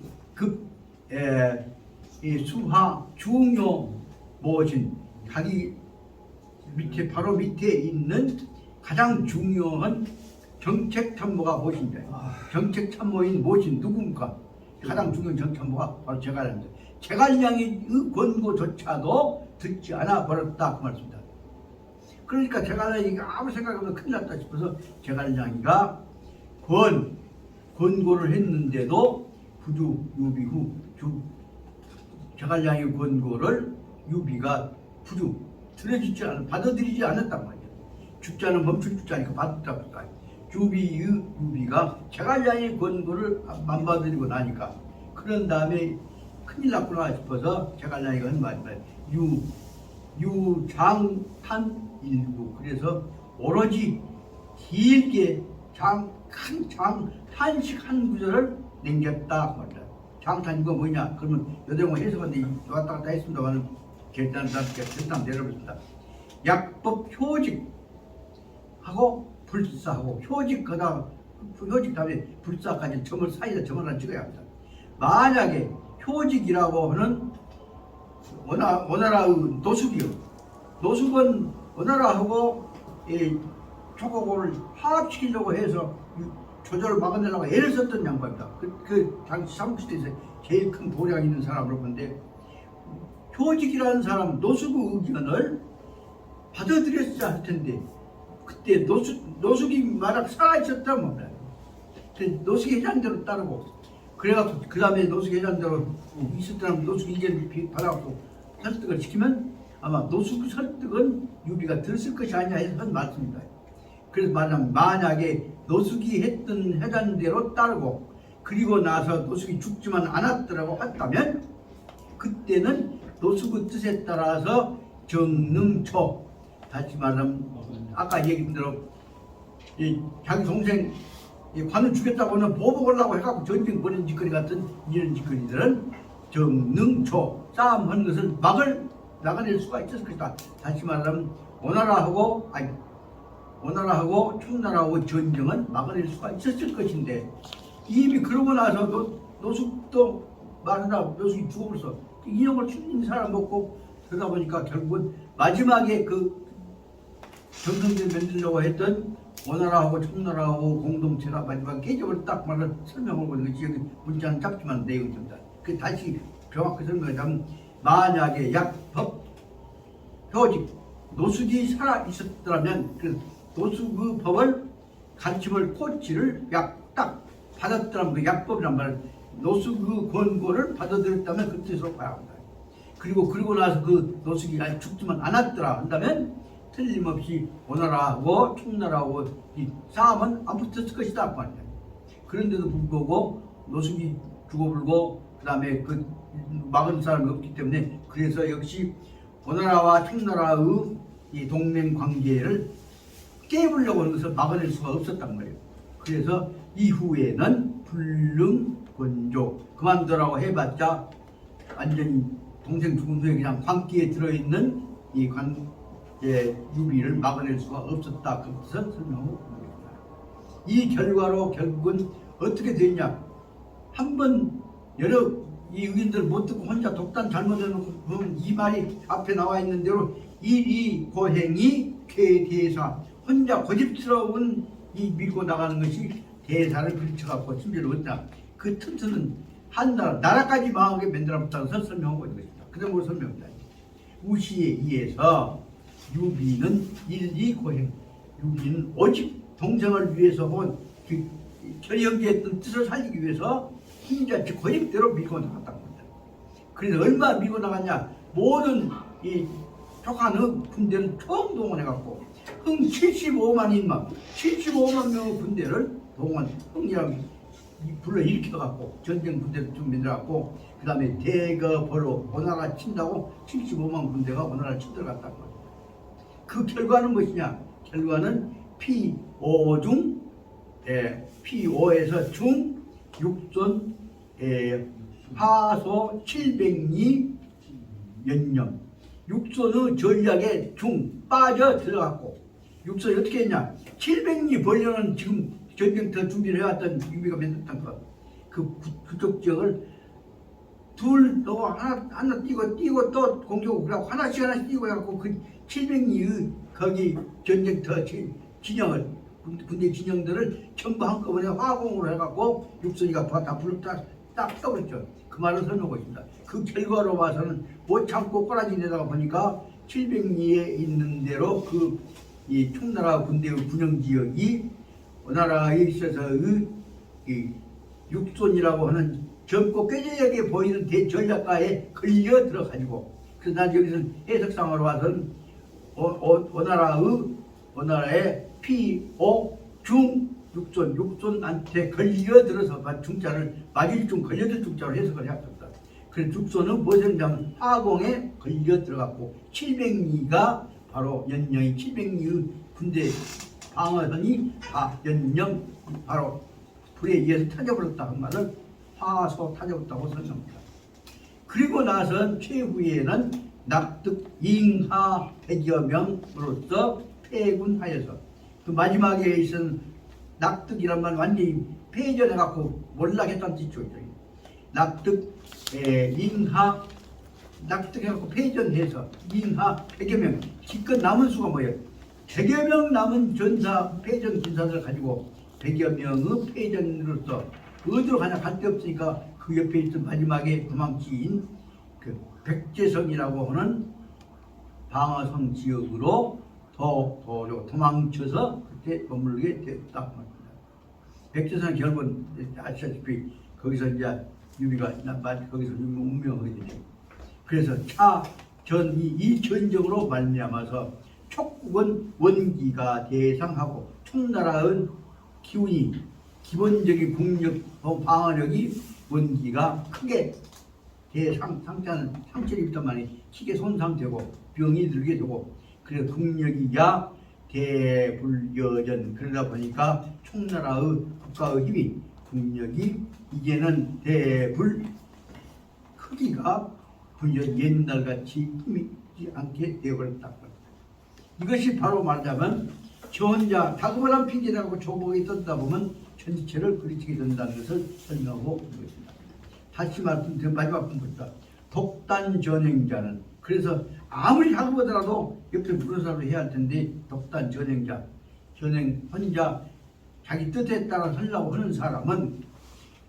수하 중요 모신 자기 밑에 바로 밑에 있는 가장 중요한 정책 참모가 무엇인데 정책 참모인 무엇인 누굽니까? 가장 중요한 정책 참모가 바로 제갈량입니다. 제갈량의 권고조차도 듣지 않아 버렸다 그 말입니다. 그러니까 제갈량이 아무 생각 없이 큰일 났다 싶어서 제갈량이가 권고를 했는데도 부주 유비 후 제갈량의 권고를 유비가 받아들이지 않았단 말이에요. 죽자는 멈출 죽자니까 받았다고 했다. 유비가 제갈량의 권고를 안 받아들이고 나니까 그런 다음에 큰일 났구나 싶어서 제갈량이가 한 말입니다. 유장탄 일구 그래서 오로지 길게 탄식 한 구절을 남겼다 말이다. 장탄 이거 뭐냐? 그러면 여대공 해석한데 왔다 갔다 했습니다만 결단 내려버렸습니다. 약법 효직하고 불사하고 효직 다음에 불사까지 점을 사이에 점을 하나 찍어야 합니다. 만약에 효직이라고 하는 원나라의 노숙이요. 노숙은 원나라하고 조국을 화합시키려고 해서 조절을 막아내려고 애를 썼던 양반입니다. 그 당시 삼국시대에서 제일 큰 도량 있는 사람으로 본데 효직이라는 사람 노숙의 의견을 받아들였어야 할 텐데 그때 노숙이 만약 살아있었다면 몰라요. 노숙 회장대로 따르고 그래갖고 그 다음에 노숙 회장대로 있었다면 노숙 의견을 받아갖고 설득을 시키면 아마 노숙 설득은 유비가 들었을 것이 아니냐 해서 한 말씀입니다. 그래서 만약에 노숙이 했던 회장대로 따르고 그리고 나서 노숙이 죽지만 않았더라고 했다면 그때는 노숙의 뜻에 따라서 정능초 다시 말하면 아까 얘기한 대로 자기 동생 관을 죽였다고는 보복을 하고 해갖고 전쟁 벌인 짓거리 같은 이런 짓거리들은 정능초 싸움하는 것을 막아낼 수가 있었을 것이다. 다시 말하면 원나라하고 청나라하고 전쟁은 막아낼 수가 있었을 것인데 이미 그러고 나서 노숙도 말하다 노숙이 죽어버려서 인형을 죽인 사람 먹고 그러다 보니까 결국은 마지막에 그 정성들 만들려고 했던 원나라하고 청나라하고 공동체가 마지막에 깨져버렸다 말을 설명하고 있는 것이 여기 문자는 짧지만 내용이 됩니다. 그 다시 정확히 설명하자면 만약에 약법 표직 노숙이 살아 있었더라면 그 노숙 그 법을 가르침을 코치를 약 딱 받았더라면 그 약법이란 말은 노숙 그 권고를 받아들였다면 그 뜻으로 봐야 한다. 그리고 그러고 나서 그 노숙이 죽지만 않았더라 한다면 틀림없이 오나라하고 총나라하고 이 싸움은 안 붙었을 것이다 그 말이야. 그런데도 불구하고 노숙이 죽어불고 그 다음에 그 막은 사람이 없기 때문에 그래서 역시 오나라와 청나라의 이 동맹 관계를 깨부려고 하는 것을 막아낼 수가 없었단 말이에요. 그래서 이후에는 불능권조 그만두라고 해봤자 완전히 동생 죽은 후에 그냥 광기에 들어있는 이 유비를 막아낼 수가 없었다. 그것을 설명하고 있습니다. 이 결과로 결국은 어떻게 됐냐? 한번 여러 이 의견들 못 듣고 혼자 독단 잘못해놓고 그럼 이 말이 앞에 나와 있는 대로 일이 고행이 쾌대사 혼자 고집스러운 이 밀고 나가는 것이 대사를 걸쳐갖고 심지어 어떠냐 그 튼튼은 나라까지 망하게 만들어봤다고 설명하고 있는 것입니다. 그다음 뭘 설명합니다. 우시에 의해서 유비는 일이 고행 유비는 오직 동생을 위해서 혹은 그 철형제했던 뜻을 살리기 위해서 혼자 고집대로 밀고 나갔다는 겁니다. 그래서 얼마나 밀고 나갔냐 모든 이 촉하는 군대를 총동원해갖고 흥 75만인만 75만 명의 군대를 동원 흥이랑 불러일으켜갖고 전쟁 군대를 좀 만들어갖고 그 다음에 대거보로 오나라 친다고 75만 군대가 오나라를 쳐들어갔단 말이에요. 그 결과는 무엇이냐? 결과는 P5중 P5에서 중 육손 하소 700리 연념 육손의 전략에 중 빠져 들어갔고 육손이 어떻게 했냐? 700리 벌려는 지금 전쟁터 준비를 해왔던 유비가 만들었던 그쪽 지역을 둘 또 하나 뛰고 또 공격하고 그러고 하나씩 뛰고 해갖고 그 700리 거기 전쟁터 진영을 군대 진영들을 전부 한꺼번에 화공으로 해갖고 육손이가 다 불을 딱 떠버렸죠. 그 말을 설명하고 있습니다. 그 결과로 봐서는 못 참고 꼬라지 내다가 보니까 700리에 있는 대로 이 총나라 군대의 군영 지역이 오나라에 있어서의 이 육손이라고 하는 젊고 꾀죄하게 보이는 대전략가에 걸려 들어가지고 그래서 난 여기서 해석상으로 봐서는 오나라의 P5 중 육손한테 걸려들어서 중자를 맞을 중 걸려들 중자로 해석을 해왔습니다. 그래서 육손은 무엇을 했냐면 화공에 걸려들어갔고 700리가 바로 연령이 700리의 군대 방어선이 다 연령 바로 불에 의해서 터져버렸다 한 말을 화소 터져버렸다고 설명합니다. 그리고 나선 최후에는 납득 잉하 100여 명으로서 패군하여서 그 마지막에 있은 납득이란 말 완전히 패전해갖고 몰락했다는 뜻이죠. 납득 잉하 납득해갖고 패전해서 잉하 100여 명 기껏 남은 수가 뭐예요? 100여 명 남은 전사 패전 군사들을 가지고 100여 명의 패전으로서 어디로 가냐 갈 데 없으니까 그 옆에 있던 마지막에 도망치인 그 백제성이라고 하는 방어성 지역으로 도망쳐서 그때 머물게 됐다 말입니다. 백제성 결국은 아시다시피 거기서 이제 유비가 거기서 운명하게 되죠. 그래서 이 전쟁으로 말미암아서 촉국은 원기가 대상하고 총나라의 기운이 기본적인 국력 방어력이 원기가 크게 상처를 입던 말이 크게 손상되고 병이 들게 되고 그래서 국력이야 대불여전 그러다 보니까 총나라의 국가의 힘이 국력이 이제는 대불 크기가 옛날같이 힘이 있지 않게 되어버렸다. 이것이 바로 말하자면 저 혼자 다그마한 핑계라고 조목이 떴다 보면 전체를 그리치게 된다는 것을 설명하고 있는 것입니다. 다시 말씀드린 마지막 부분입니다. 독단 전행자는 그래서 아무리 다그보더라도 옆에 부르사로 해야 할 텐데 독단 전행자 전행 혼자 자기 뜻에 따라 하려고 하는 사람은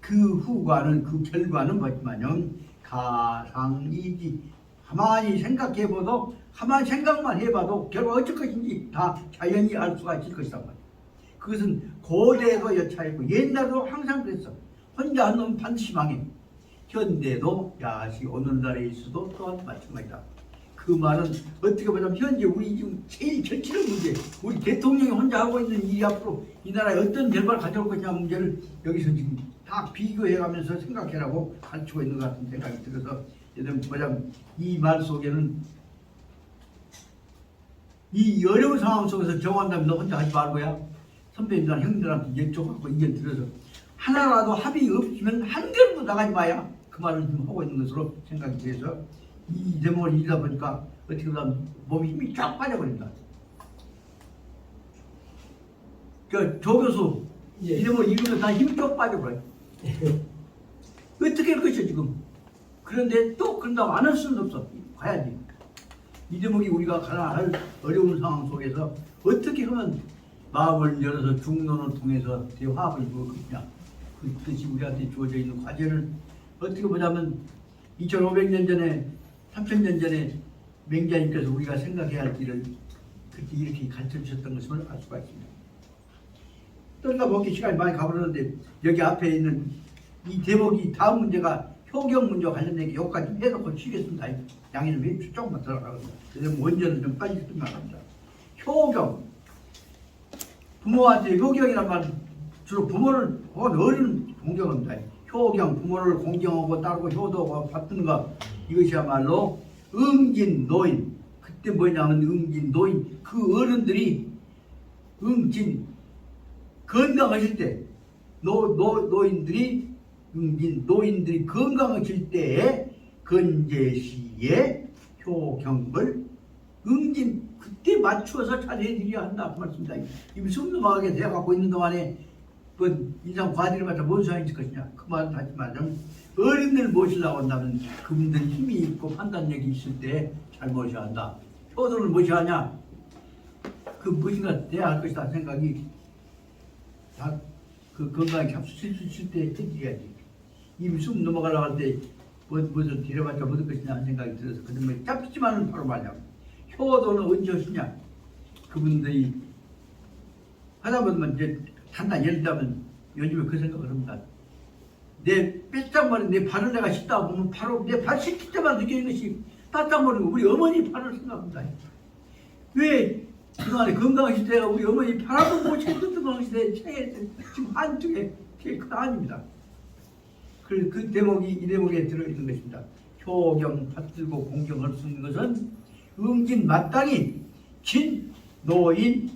그 후과는 그 결과는 뭐지만요 가상이지 가만히 생각해봐도 가만히 생각만 해봐도 결국 어쩔 것인지 다 자연히 알 수가 있을 것이란 말이야. 그것은 고대에도 여차했고 옛날에도 항상 그랬어. 혼자 한 놈은 반드시 망해. 현대도 야시 오늘날에 있어도 또한 마찬가지다. 그 말은 어떻게 보자면 현재 우리 지금 제일 절실한 문제, 우리 대통령이 혼자 하고 있는 일이 앞으로 이 나라에 어떤 결과를 가져올 것이냐 문제를 여기서 지금 다 비교해가면서 생각해라고 가르치고 있는 것 같은 생각이 들어서 여러분 보자면 이 말 속에는 이 어려운 상황 속에서 정한다면 너 혼자 하지 말고야 선배님들 형들한테 여쭤갖고 의견 들어서 하나라도 합의 없으면 한 걸음도 나가지 마야 그 말을 지금 하고 있는 것으로 생각이 돼서 이 대목을 읽다 보니까 어떻게 보면 몸이 힘이 쫙 빠져버린다. 조 교수 이 대목을 읽으면 다 힘이 쫙 빠져버려요. 어떻게 할 것이야 지금. 그런데 또 그런다고 안 할 수는 없어. 가야지. 이 대목이 우리가 가장 어려운 상황 속에서 어떻게 하면 마음을 열어서 중론을 통해서 대화합을 이루어 것이냐. 그 뜻이 우리한테 주어져 있는 과제를 어떻게 보자면 2500년 전에 3000년 전에 맹자님께서 우리가 생각해야 할 길을 그렇게 이렇게 가르쳐 주셨던 것을 알 수가 있습니다. 떠나 보기 시간이 많이 가버렸는데 여기 앞에 있는 이 대목이 다음 문제가 효경 문제와 관련된 게 여기까지 해놓고 쉬겠습니다. 양해 좀 해주시죠. 조금만 들어가겠습니다. 그래서 원전을 좀 빨리 듣는 겁니다. 효경. 부모한테 효경이란 말은 주로 부모를 어린 공경합니다. 효경, 부모를 공경하고 따르고 효도하고 받는 것 이것이야말로 응진 노인. 그때 뭐냐면 응진 노인. 그 어른들이 응진 건강하실 때 노인들이 응진 노인들이 건강하실 때에 건재시에 효경을 응진 그때 맞추어서 잘해드려야 한다 그 말씀입니다. 이 숨넘어가게 돼갖고 있는 동안에 그 인상 과제를 갖다 뭔 소용이 있을 것이냐 그 말은 다시 말하자면 어른들 모시려고 한다면 그분들 힘이 있고 판단력이 있을 때 잘 모셔야 한다. 효도를 모셔야 하냐 그 무엇인가 돼야 할 것이다 생각이 다 그 건강에 잡수실 수 있을 때 해드려야지. 이미 숨 넘어가려고 할 때 무엇을 데려봤자 못할 것이냐 하는 생각이 들어서 그러면 잡히지만은 바로 말이야. 효도는 언제 하시냐 그분들이 하다 보면 이제 단단 예를 들면 요즘에 그 생각을 합니다. 내 뺏장머리 내 발을 내가 씻다 보면 바로 내 발 씻을 때만 느끼는 것이 땀땀머리고 우리 어머니 발을 생각합니다. 왜 그동안에 건강하실 때가 우리 어머니 발 한번 못 씻던 건강하실 때 책에 지금 한쪽에 그거 아닙니다. 그 대목이 이 대목에 들어있는 것입니다. 효경 받들고 공경할 수 있는 것은 응진 마땅히 진 노인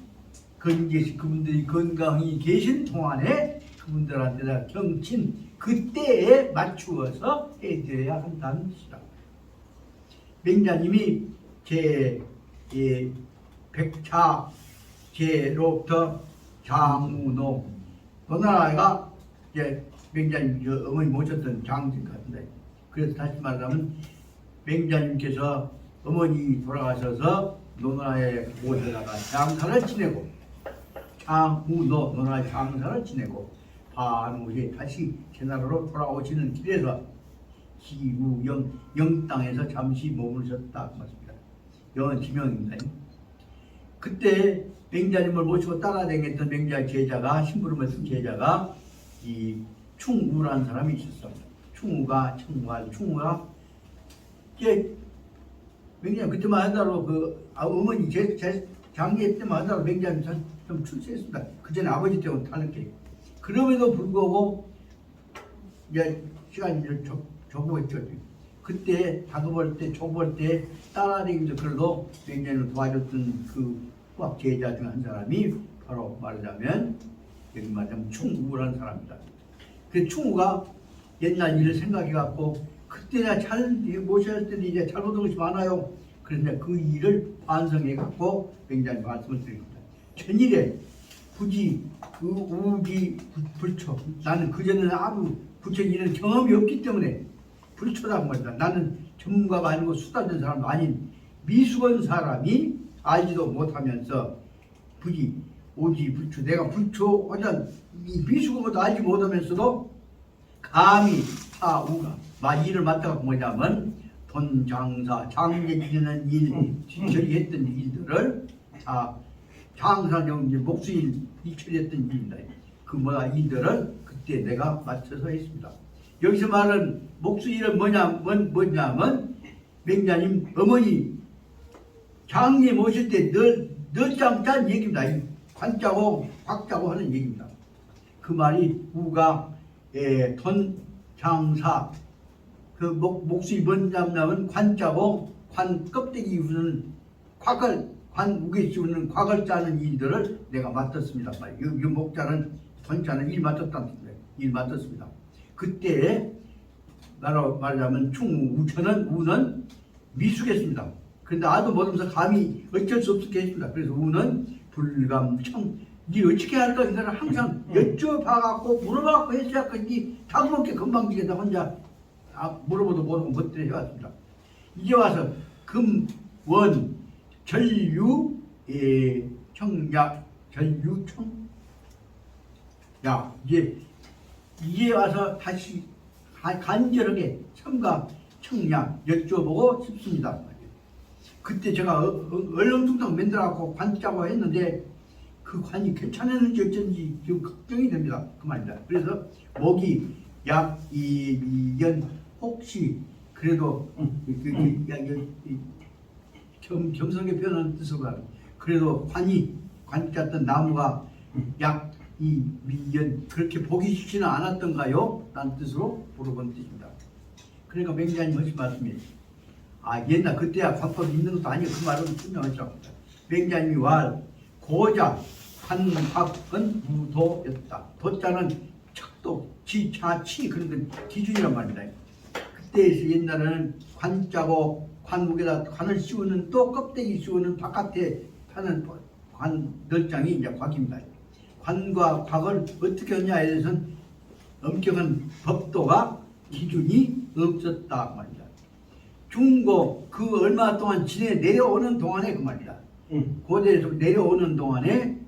건재시 그분들이 건강히 계신 동안에 그분들한테 경친 그때에 맞추어서 해드려야 한다는 것이다. 맹자님이 제 백차 제로부터 장우노 노나라가 이제 맹자님 어머니 모셨던 장진 같은데 그래서 다시 말하면 맹자님께서 어머니 돌아가셔서 노나라에 모셔다가 장사를 지내고 장우노 노나라에 장사를 지내고 반 후에 다시 제나라로 돌아오시는 길에서 기우영 영땅에서 잠시 머무르셨다 맞습니다. 영은 지명입니다. 그때 맹자님을 모시고 따라다녔던 맹자 제자가 심부름을 했던 제자가 이 충우라는 사람이 있었어. 충우가 이게 맹자님 그때만 하더라도 그 어머니 장례 때만 하더라도 맹자님 좀 출세했습니다. 그 전에 아버지 때문에 다르게. 그럼에도 불구하고 이제 시간이 적고했죠. 그때 다급할 때 좁을 때 따라다니면서 그래도 맹자님을 도와줬던 그 후학 제자 중 한 사람이 바로 말하자면 여기 말하자면 충우라는 사람입니다. 그 충우가 옛날 일을 생각해갖고 그때야 잘 모셔야 할 때는 이제 잘못한 것이 많아요. 그런데 그 일을 반성해갖고 맹자님 말씀을 드립니다. 전일에 부지 그 우기 불초 나는 그전에는 아무 부처 일은 경험이 없기 때문에 불초라고 말이다. 나는 전문가가 아니고 수다된 사람도 아닌 미숙한 사람이 알지도 못하면서 부지 오지 불초 내가 불초 하자 미숙한 것도 알지 못하면서도 감히 사우가 일을 맡아갖고 뭐냐면 돈 장사 장제 지내는 일 처리했던 일들을 장사용 이제 목수일 이 처리했던 일입니다. 그 뭐야 일들을 그때 내가 맞춰서 했습니다. 여기서 말하는 목수일은 뭐냐면 맹자님 어머니 장님 오실 때 널짱 짠 얘기입니다. 관짜고 곽짜고 하는 얘기입니다. 그 말이 우가 돈 장사 그 목수일 뭐냐면 관짜고 관 껍데기 우는 곽을 관 우게 씌우는 곽을 짜는 일들을 내가 맡았습니다. 이 목자는 돈자는 일 맡았다는 거예요. 일 맡았습니다. 그때 말하자면 충우천은 우는 미숙했습니다. 근데 아도 모르면서 감히 어쩔 수 없게 했습니다. 그래서 우는 불감청 니 어떻게 할까 이거를 항상 여쭤봐갖고 물어봐갖고 했어야 니 다그렇게 금방지게다 혼자 물어보도 모르고 못들어 해왔습니다. 이제 와서 금원 전류 청약 전류청 야 이제 와서 다시 간절하게 청각 청약 여쭤보고 싶습니다. 그때 제가 얼렁뚱땅 만들어갖고 관 짜고 했는데 그 관이 괜찮았는지 어쩐지 지금 걱정이 됩니다. 그 말입니다. 그래서 목이 약 2년 혹시 그래도 겸손하게 표현하는 뜻으로 그래도 관 짰던 나무가 약 2년 그렇게 보기 쉽지는 않았던가요? 라는 뜻으로 물어본 뜻입니다. 그러니까 맹자님 하신 말씀이 옛날 그때야 관법이 있는 것도 아니고 그 말은 분명하죠. 맹자님이 왈 고자 관학은 무도였다. 도자는 척도 지차치 그런 건 기준이란 말입니다. 그때에서 옛날에는 관 짜고 관목에다 관을 씌우는 또 껍데기 씌우는 바깥에 하는 관 널장이 이제 곽입니다. 관과 곽을 어떻게 하냐에 대해서는 엄격한 법도가 기준이 없었다 말입니다. 중고 그 얼마 동안 지내 내려오는 동안에 그 말이다. 고대에서 내려오는 동안에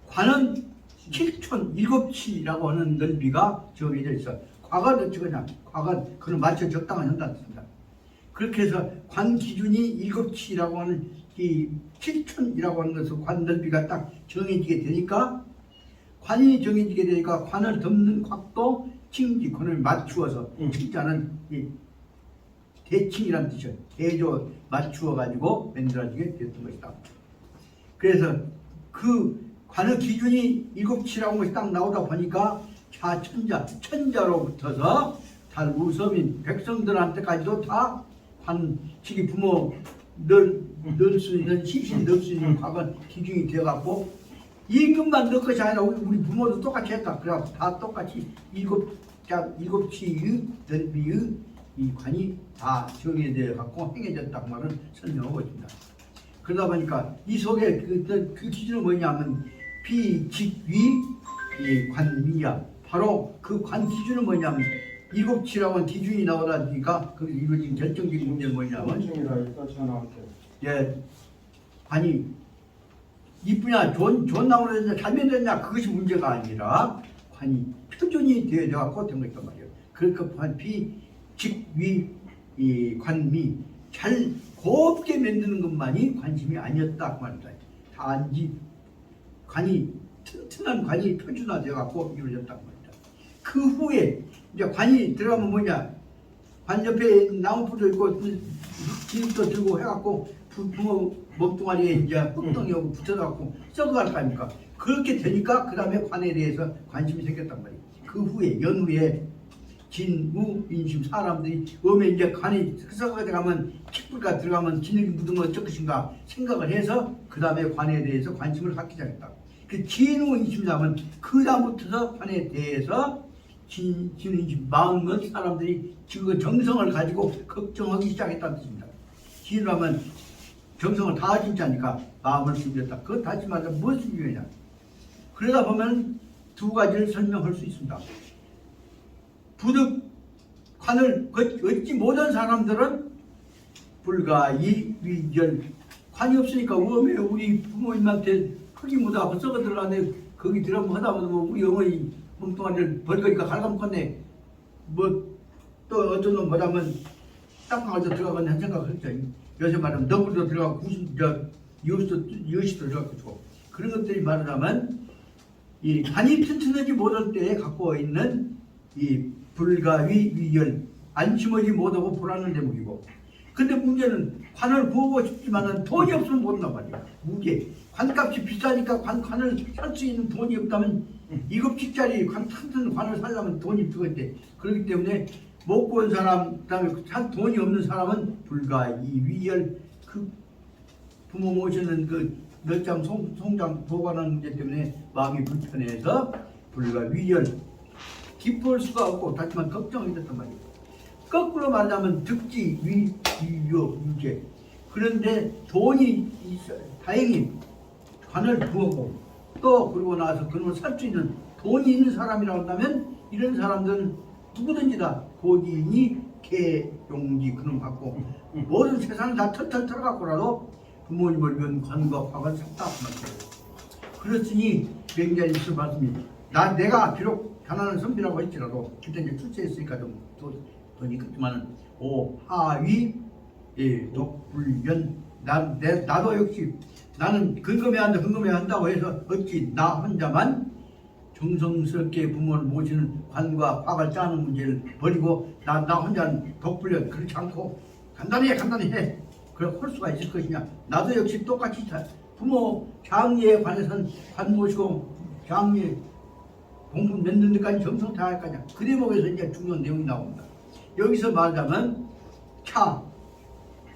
관은 7촌 7치라고 하는 넓이가 정해져 있어. 곽을 어찌 그냥 곽은 그걸 맞춰 적당한 한다는 뜻입니다. 그렇게 해서 관 기준이 7치라고 하는 이 7촌이라고 하는 것은 관 넓이가 딱 정해지게 되니까 관이 정해지게 되니까 관을 덮는 곽도 칭지권을 맞추어서 칭자는 대칭이라는 뜻이에요. 대조 맞추어 가지고 만들어지게 됐던 것이다. 그래서 그 관의 기준이 7치라고 것이 딱 나오다 보니까 천자로부터서 달 우서민 백성들한테까지도 다 관치기 부모 넣을 수 있는 시신 넣을 수 있는 곽은 기준이 되어갖고 임금만 넣을 것이 아니라 우리 부모도 똑같이 했다. 그래서 다 똑같이 7치의 넓이의 이 관이 다 정해져 갖고 행해졌다고 말을 설명하고 있습니다. 그러다 보니까 이 속에 그 기준은 뭐냐면 비직위 관미야. 바로 그 관 기준은 뭐냐면 7치라고 하는 기준이 나오다 보니까 그 이루어진 결정적인 문제는 뭐냐면 관이 이쁘냐 좋은 나무로 됐냐 잘 만들었냐 그것이 문제가 아니라 관이 표준이 되어 갖고 된 것이란 말이에요. 그러니까 비직위 관미 잘 곱게 만드는 것만이 관심이 아니었다 그 말입니다. 단지 관이 튼튼한 관이 표준화되어 갖고 이루어졌다 그 말입니다. 그 후에 이제 관이 들어가면 뭐냐 관 옆에 나무풀도 있고 기름도 들고 해갖고 부모 몸뚱아리에 이제 흙덩이 오고 붙어갖고 썩어갈 거 아닙니까? 그렇게 되니까 그 다음에 관에 대해서 관심이 생겼단 말이에요. 그 후에 연후에 진우 인심 사람들이 음에 이제 관이 썩어가 가면 칡불가 들어가면 진흙이 묻으면 어쩔 것인가 생각을 해서 그 다음에 관에 대해서 관심을 갖기 시작했다. 그 진우 인심이라면 그 다음부터서 관에 대해서 진우 인심 마음은 사람들이 그 정성을 가지고 걱정하기 시작했다는 뜻입니다. 진우라면 정성을 다 진짜니까 마음을 숨겼다. 그건 다시 말해서 무엇을 이유냐? 그러다 보면 두 가지를 설명할 수 있습니다. 부득 관을 얻지 못한 사람들은 불가이 위절 관이 없으니까 왜 우리 부모님한테 흙이 묻어가고 썩어 들어가네 거기 들어가면 하다 보면 우리 어머니 몸뚱아리를 벌거니까 갈가먹겠네 뭐 또 어떤 놈 보자면 땅강에도 들어가건 한 생각을 했죠. 요새 말하면 너구리도 들어가고 여시도 들어가고 그런 것들이 말하자면 이 간이 튼튼하지 못할 때에 갖고 있는 이 불가위 위열 안심하지 못하고 불안한 대목이고 근데 문제는 관을 부어보고 싶지만은 돈이 없으면 못 온단 말이야. 무게 관값이 비싸니까 관을 살 수 있는 돈이 없다면 2급씩짜리 튼튼 관을 살려면 돈이 들어있대. 그렇기 때문에 먹고 온 사람 그다음에 산 돈이 없는 사람은 불가위 위열 그 부모 모시는 그 멸장 송장 보관하는 문제 때문에 마음이 불편해서 불가위열 기뻐할 수가 없고 다시만 걱정이 됐단 말이에요. 거꾸로 말하자면 득지 위요 유제 그런데 돈이 있어 다행히 관을 부었고 또 그러고 나서 그런 걸 살 수 있는 돈이 있는 사람이라고 한다면 이런 사람들은 누구든지 다 고지인이 개용지 그런 거 갖고 모든 세상을 다 털털 털어갖고라도 부모님을 위한 관과 화가 샀다 그렇으니 굉장히 있을 말씀입니다. 내가 비록 가난한 선비라고 할지라도 그때 이제 출세했으니까 좀 돈이 그렇지만은 하위 독불연 나도 역시 나는 근검해야 한다고 해서 어찌 나 혼자만 정성스럽게 부모를 모시는 관과 화가 짜는 문제를 버리고 나 혼자는 독불연 그렇지 않고 간단히 해 그럼 할 수가 있을 것이냐. 나도 역시 똑같이 부모 장례에 관해서는 관 모시고 장례 공부 맺는 데까지 정성 다할 거냐. 그 대목에서 이제 중요한 내용이 나옵니다. 여기서 말하자면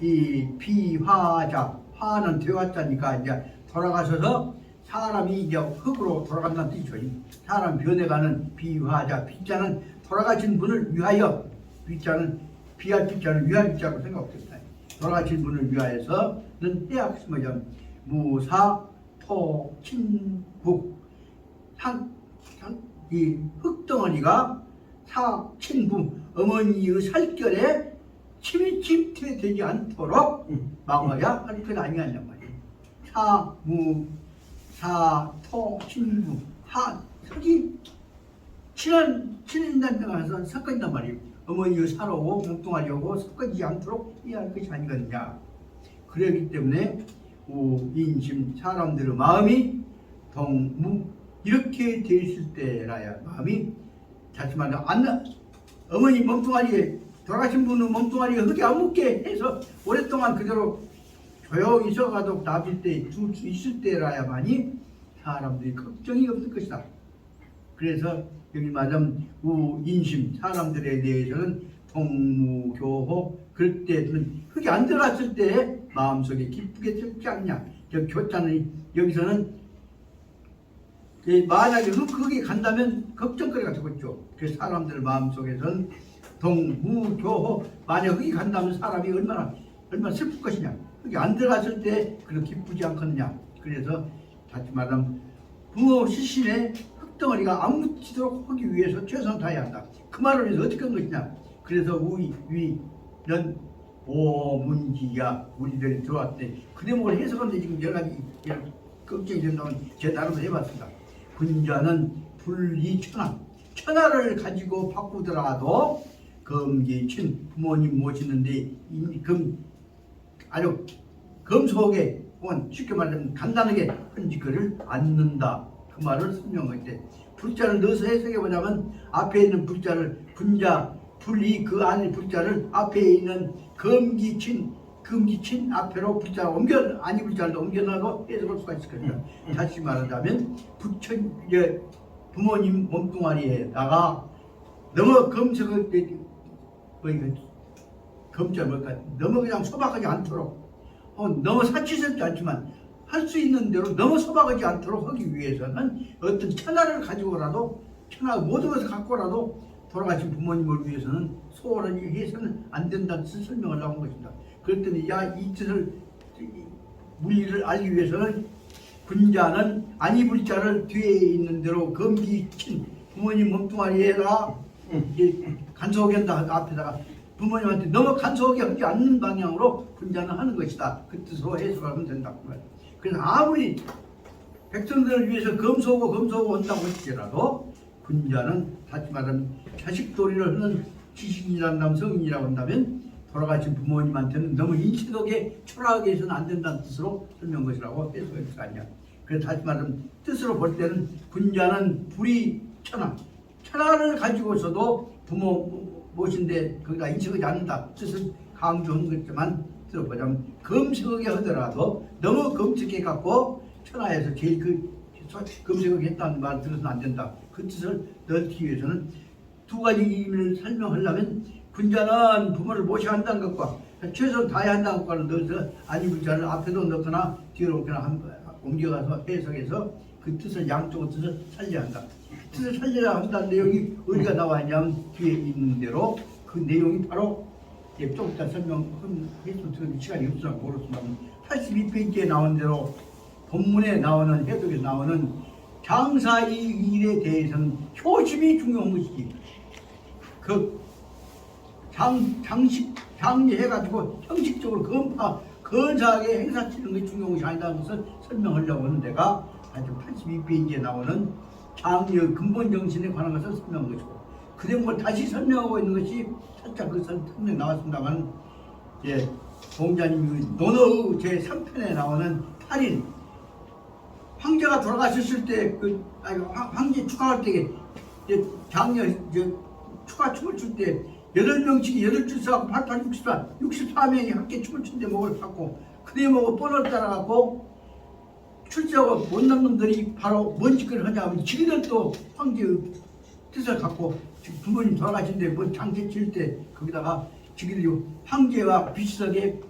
이 비화자 화는 되었자니까 이제 돌아가셔서 사람이 이제 흙으로 돌아간다는 뜻이죠. 사람 변해가는 비화자 비자는 돌아가신 분을 위하여 비자는 비할 비자는 위할 비자고 생각합니다. 돌아가신 분을 위하여서는 해야 뭐냐면 무사 토 친북 이 흙덩어리가 사친부 어머니의 살결에 침이 침투되지 않도록 막아야 할 것 아니냐는 말이에요. 사토친부 흙이 친한다는 데가서 섞어진단 말이에요. 어머니의 살오고 몸뚱아리하고 섞어지지 않도록 해야 할 것이 아니거든요. 그렇기 때문에 인심 사람들의 마음이 동무 이렇게 돼 있을 때라야 마음이 다시 말하면 어머니 몸뚱아리에 돌아가신 분은 몸뚱아리에 흙이 안 묻게 해서 오랫동안 그대로 조용히 있어가도 놔둘 때 둘 수 있을 때라야만이 사람들이 걱정이 없을 것이다. 그래서 여기 말하면 인심 사람들에 대해서는 동무교호 그럴 때는 흙이 안 들어갔을 때 마음속에 기쁘게 들지 않냐. 교자는 여기서는 만약에 흙이 간다면 걱정거리가 되겠죠. 그래서 사람들 마음속에서는 동무교호 만약 흙이 간다면 사람이 얼마나 슬플 것이냐. 흙이 안 들어갔을 때 그렇게 기쁘지 않겠느냐. 그래서 다시 말하면 부모 시신에 흙덩어리가 안 묻히도록 하기 위해서 최선을 다해야 한다. 그 말을 위해서 어떻게 한 것이냐. 그래서 위는 오문지야 우리들이 들어왔대. 그 대목을 해석하는데 지금 여러 가지 걱정이 된다면 제 나름으로 해봤습니다. 군자는 천하를 가지고 바꾸더라도 금기친 부모님 모시는데 아주 검소하게 혹은 쉽게 말하면 간단하게 흔지거를 않는다. 그 말을 설명할 때 불자를 넣어서 해석해보자면 앞에 있는 불자를 분자 불이 그 안에 불자를 앞에 있는 금기친 앞에로 불자를 아니 불자를 옮겨놔도 해석할 수가 있을 겁니다. 다시 말하자면 부모님 몸뚱아리에다가 너무 검색할 때 검자 뭘까 너무 그냥 소박하지 않도록 너무 사치스럽지 않지만 할 수 있는 대로 너무 소박하지 않도록 하기 위해서는 어떤 천하를 가지고라도 천하 모든 것을 갖고라도 돌아가신 부모님을 위해서는 소홀하게 해서는 안 된다는 뜻을 설명을 하는 것입니다. 그랬더니 이 뜻을 물리를 알기 위해서는 군자는 아니 불자를 뒤에 있는 대로 검기친 부모님 몸뚱아리에다가 간소하게 한다 앞에다가 부모님한테 너무 간소하게 하지 않는 방향으로 군자는 하는 것이다. 그 뜻으로 해석하면 된다고 말이에요. 그래서 아무리 백성들을 위해서 검소하고 한다고 할지라도 군자는 다시 말하면 자식 도리를 하는 지식인이라는 성인이라고 한다면 돌아가신 부모님한테는 너무 인식하게 초라하게 해서는 안 된다는 뜻으로 설명한 것이라고 해석할 거 아니야. 그래서 다시 말하면 뜻으로 볼 때는 군자는 불이 천하, 천하를 가지고서도 부모 모신데 거기다 인식하지 않는다 뜻을 강조한 거지만 들어보자면 검색하게 하더라도 너무 검색해 갖고 천하에서 제일 검색하게 했다는 말을 들어서는 안 된다. 그 뜻을 넣기 위해서는 두 가지 의미를 설명하려면 군자는 부모를 모셔야 한다는 것과 최선을 다해야 한다는 것과를 넣어서 아니 군자를 앞에도 넣거나 뒤로 넣거나 옮겨가서 해석해서 그 뜻을 양쪽의 뜻을 살려야 한다. 뜻을 살려야 한다는 내용이 어디가 나와 있냐면 뒤에 있는 대로 그 내용이 바로 좀 이따 설명했으면 시간이 없어서 모르겠지만 82페이지에 나온 대로 본문에 나오는 해석에 나오는 장사의 일에 대해서는 효심이 중요한 것이지. 그 장례해가지고 형식적으로 건사하게 행사치는 것이 중요한 것이 아니다는 것을 설명하려고 하는 데가 82페이지에 나오는 장례의 근본 정신에 관한 것을 설명한 것이고 그 내용을 다시 설명하고 있는 것이 살짝 그 설명 나왔습니다만 공자님이 논어의 제3편에 나오는 8인 황제가 돌아가셨을 때 황제 축하할 때 장례 축하 춤을 출 때 8명씩이 8줄 서고 88, 64명이 함께 춤을 춘데 목을 탔고 그대 목을 뻔을 따라가고 출세하고 못난 놈들이 바로 뭔 짓거리를 하냐 하면 지기들도 황제의 뜻을 갖고 부모님 돌아가신데 뭐 장례 칠 때 거기다가 지기들이 황제와 비슷하게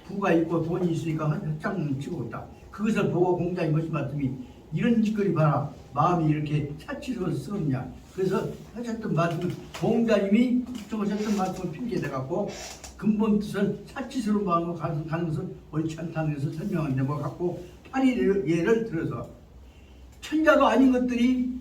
부가 있고 돈이 있으니까 헛장 치고 있다. 그것을 보고 공자님 하신 말씀이 이런 짓거리 봐라 마음이 이렇게 사치스러웠냐. 그래서 하셨던 말씀은 공자님이 하셨던 말씀을 핑계대갖고 근본 뜻을 사치스러운 마음으로 가는 것은 옳지 않다는 것을 설명한 내용을 갖고 파리의 예를 들어서 천자도 아닌 것들이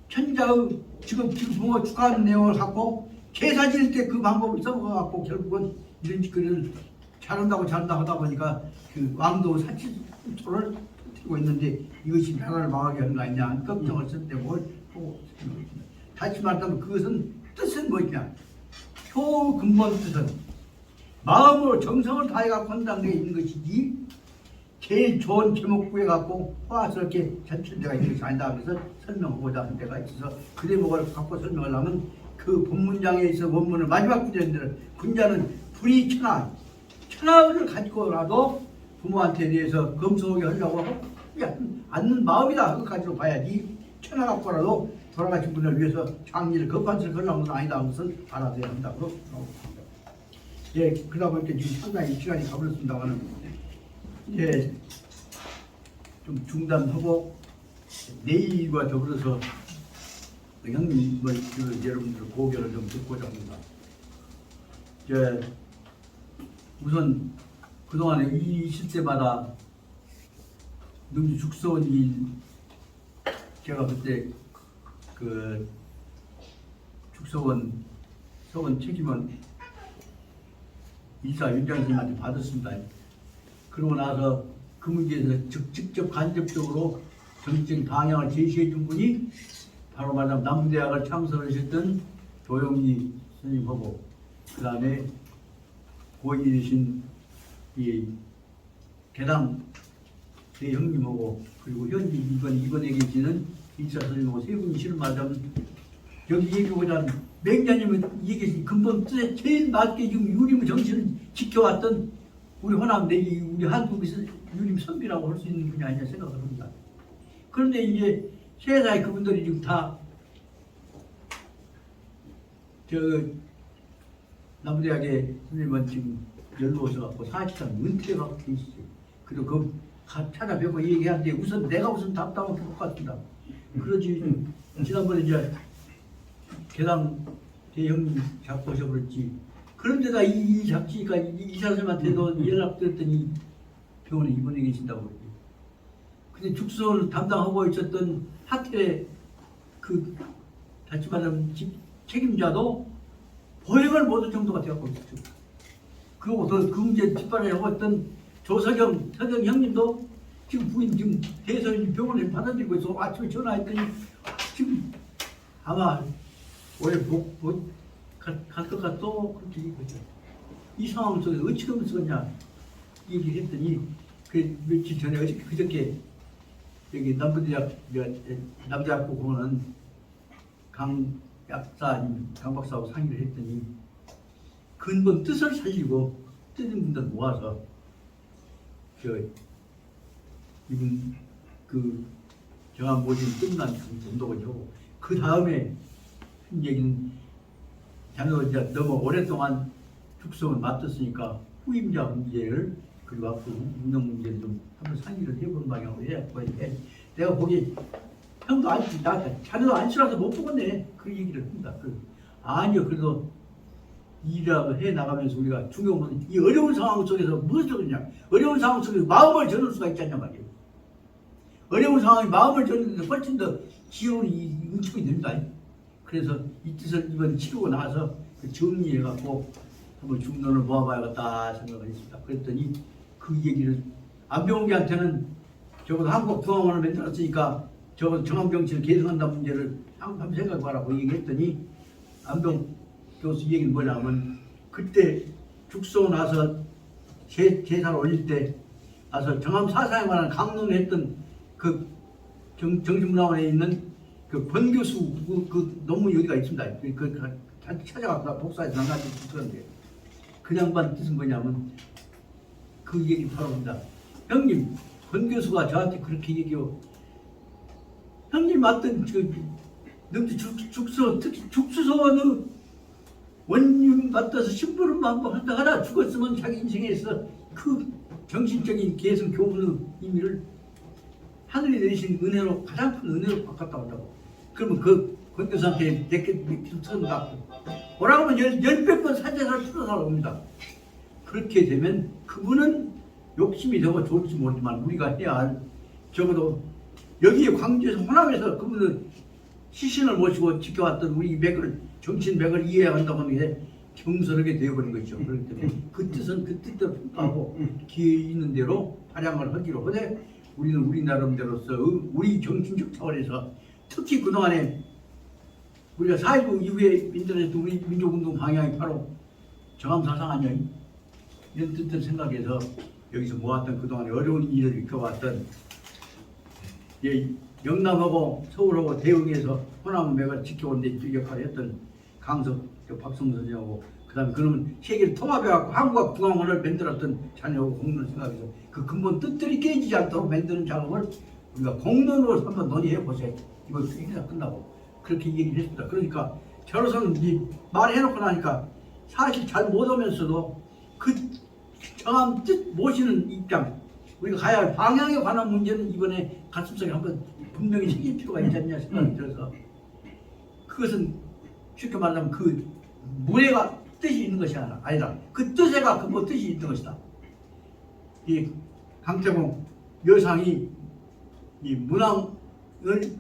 천자의 지금 부모가 축하하는 내용을 갖고 제사 지을 때 그 방법을 써갖고 결국은 이런 짓거리를 잘한다고 하다 보니까 그 왕도 사치토를 터뜨리고 있는데 이것이 나라를 망하게 하는 거 아니냐 걱정을 썼는데 뭘 보고 다시 말하면 그것은 뜻은 뭐냐 효 근본 뜻은 마음으로 정성을 다해갖고 한다는 게 있는 것이지 제일 좋은 제목 구해갖고 화스럽게 전출 데가 있는 것이 아니다 그래서 설명하고자 하는 데가 있어서 그 대목을 갖고 설명하려면 그 본문장에 있어 원문을 마지막 구절인데 군자는 불이 천하를 가지고라도 부모한테 대해서 검소하게 하려고 하지 않는 마음이다 그것까지로 봐야지 천하 갖고라도 돌아가신 분을 위해서 장례를 급한스를 하려는 건 아니다 그것을 알아둬야 한다고 그러다 보니까 지금 상당히 시간이 가버렸습니다만 좀 중단하고 내일과 더불어서 형님 여러분들 고견을 좀 듣고자 합니다. 우선 그동안에 있을 때마다 능주 죽서원 일 제가 그때 그 죽서원 서원 책임은 이사 위원장님한테 받았습니다. 그러고 나서 그 문제에서 직접 간접적으로 정치적인 방향을 제시해 준 분이 바로 말하자면 남부대학을 창설하셨던 조영기 선생님하고 그 다음에 고인이신 이 개당 대형님하고 그리고 현재 이번에 계시는 이사 선생님하고 세 분이 실을 말하자면 여기 얘기보다 맹자님은 얘기하신 근본 뜻에 제일 맞게 지금 유림 정신을 지켜왔던 우리 호남 내기 우리 한국에서 유림 선비라고 할 수 있는 분이 아니냐 생각을 합니다. 그런데 이제 세상에 그분들이 지금 다 남부대학의 선생님은 지금 연로오셔 갖고 사실상 은퇴해 갖고 계시죠. 그리고 그 찾아뵙고 얘기하는데 우선 내가 우선 답답한 것 같습니다. 그러지 지난번에 이제 개당 대형님 잡고 오셔버렸지. 그런데다 이 잡지가 이사 선생님한테도 연락드렸더니 병원에 입원해 계신다고 그러지. 근데 죽서를 담당하고 있었던 하태 그 다시 말하면 집 책임자도 보행을 못할 정도가 되었고 있었죠. 그리고 그 문제 뒷발을 하고 있던 조석영 형님도 지금 부인 지금 대선 병원에 받아들이고 있어. 아침에 전화했더니 지금 아마 올해 갈 것 같도 그렇게 얘기했죠. 이 상황 속에서 어찌 하면 쓰겠냐 얘기를 했더니 그 며칠 전에 그저께 여기 남대학교 공원은 강 약사님 강 박사하고 상의를 했더니 근본 뜻을 살리고 뜻인 분들 모아서 이분 그 정한 모진 끝난 운동을 하고 그 다음에 한 얘기는 자네도 이제 너무 오랫동안 축성을 맡았으니까 후임자 문제를 그리고 앞으로 운영 문제를 좀 한번 상의를 해본 방향으로 해갖고 내가 보기 형도 안 자네도 안 싫어서 못 보겠네 그 얘기를 합니다. 아니요 그래도 일하고 해 나가면서 우리가 중요한 건 이 어려운 상황 속에서 무엇을 그러냐 어려운 상황 속에서 마음을 전할 수가 있지 않냐 말이에요. 어려운 상황에 마음을 전하는데 훨씬 더 기운이 응축이 됩니다. 그래서 이 뜻을 이번 치르고 나서 정리해갖고 한번 중론을 모아봐야겠다 생각을 했습니다. 그랬더니 그 얘기를 안병기한테는 적어도 한국 중앙원을 만들었으니까 적어도 정황병치를 개선한다 문제를 한번 생각해봐라고 얘기했더니 안병 교수 얘기는 뭐냐면 그때 죽소 나서 제사를 올릴 때 나서 정암 사상에 관한 강론했던 그 정신문화원에 있는 그 권 교수 그 논문이 어디가 있습니다. 찾아가서 복사해서 나가지고 그런데 그 양반 뜻은 뭐냐면 그 얘기 바로 합니다. 형님 권 교수가 저한테 그렇게 얘기해요. 형님 맡던 죽소 특히 죽수소는 원님 맡아서 심부름 반복한다 하나 죽었으면 자기 인생에서 그 정신적인 개성 교훈의 의미를 하늘이 내리신 은혜로 가장 큰 은혜로 바꿨다 한다고. 그러면 그 권교사한테 내게 선받고 뭐라고 하면 10번 사제사를 풀어서 옵니다. 그렇게 되면 그분은 욕심이 되고 좋을지 모르지만 우리가 해야 할 적어도 여기에 광주에서 호남에서 그분은 시신을 모시고 지켜왔던 우리 맥을 정신 맥을 이해해야 한다고 하는 게 경솔하게 되어버린 거죠. 그렇기 때문에 그 뜻은 그 뜻대로 평가하고 기회 있는 대로 활약을 하기로 하되 우리는 우리 나름대로서 우리 정신적 차원에서 특히 그동안에 우리가 4.19 이후에 민들에서 우리 민족운동 방향이 바로 정암사상 아니야? 이런 뜻을 생각해서 여기서 모았던 그동안에 어려운 일을 겪어왔던 영남하고 서울하고 대응해서 호남 맥을 지켜온 데 역할을 했던 강석, 박성수 선생하고 그 다음에 그러면 세계를 통합해갖고 한국과 중앙원을 만들었던 자녀하고 공론을 생각해서 그 근본 뜻들이 깨지지 않도록 만드는 작업을 우리가 공론으로 한번 논의해 보세요. 이거 행사 끝나고 그렇게 얘기를 했습니다. 그러니까 저로서는 말해놓고 나니까 사실 잘 못하면서도 그 정한 뜻 모시는 입장 우리가 가야 할 방향에 관한 문제는 이번에 가슴속에 한번 분명히 새길 필요가 있지 않냐 생각이 들어서 그것은 쉽게 말하면 그 무례가 뜻이 있는 것이 아니라 그 뜻에가 근본 뜻이 있는 것이다. 이 강태공 여상이 이 문왕을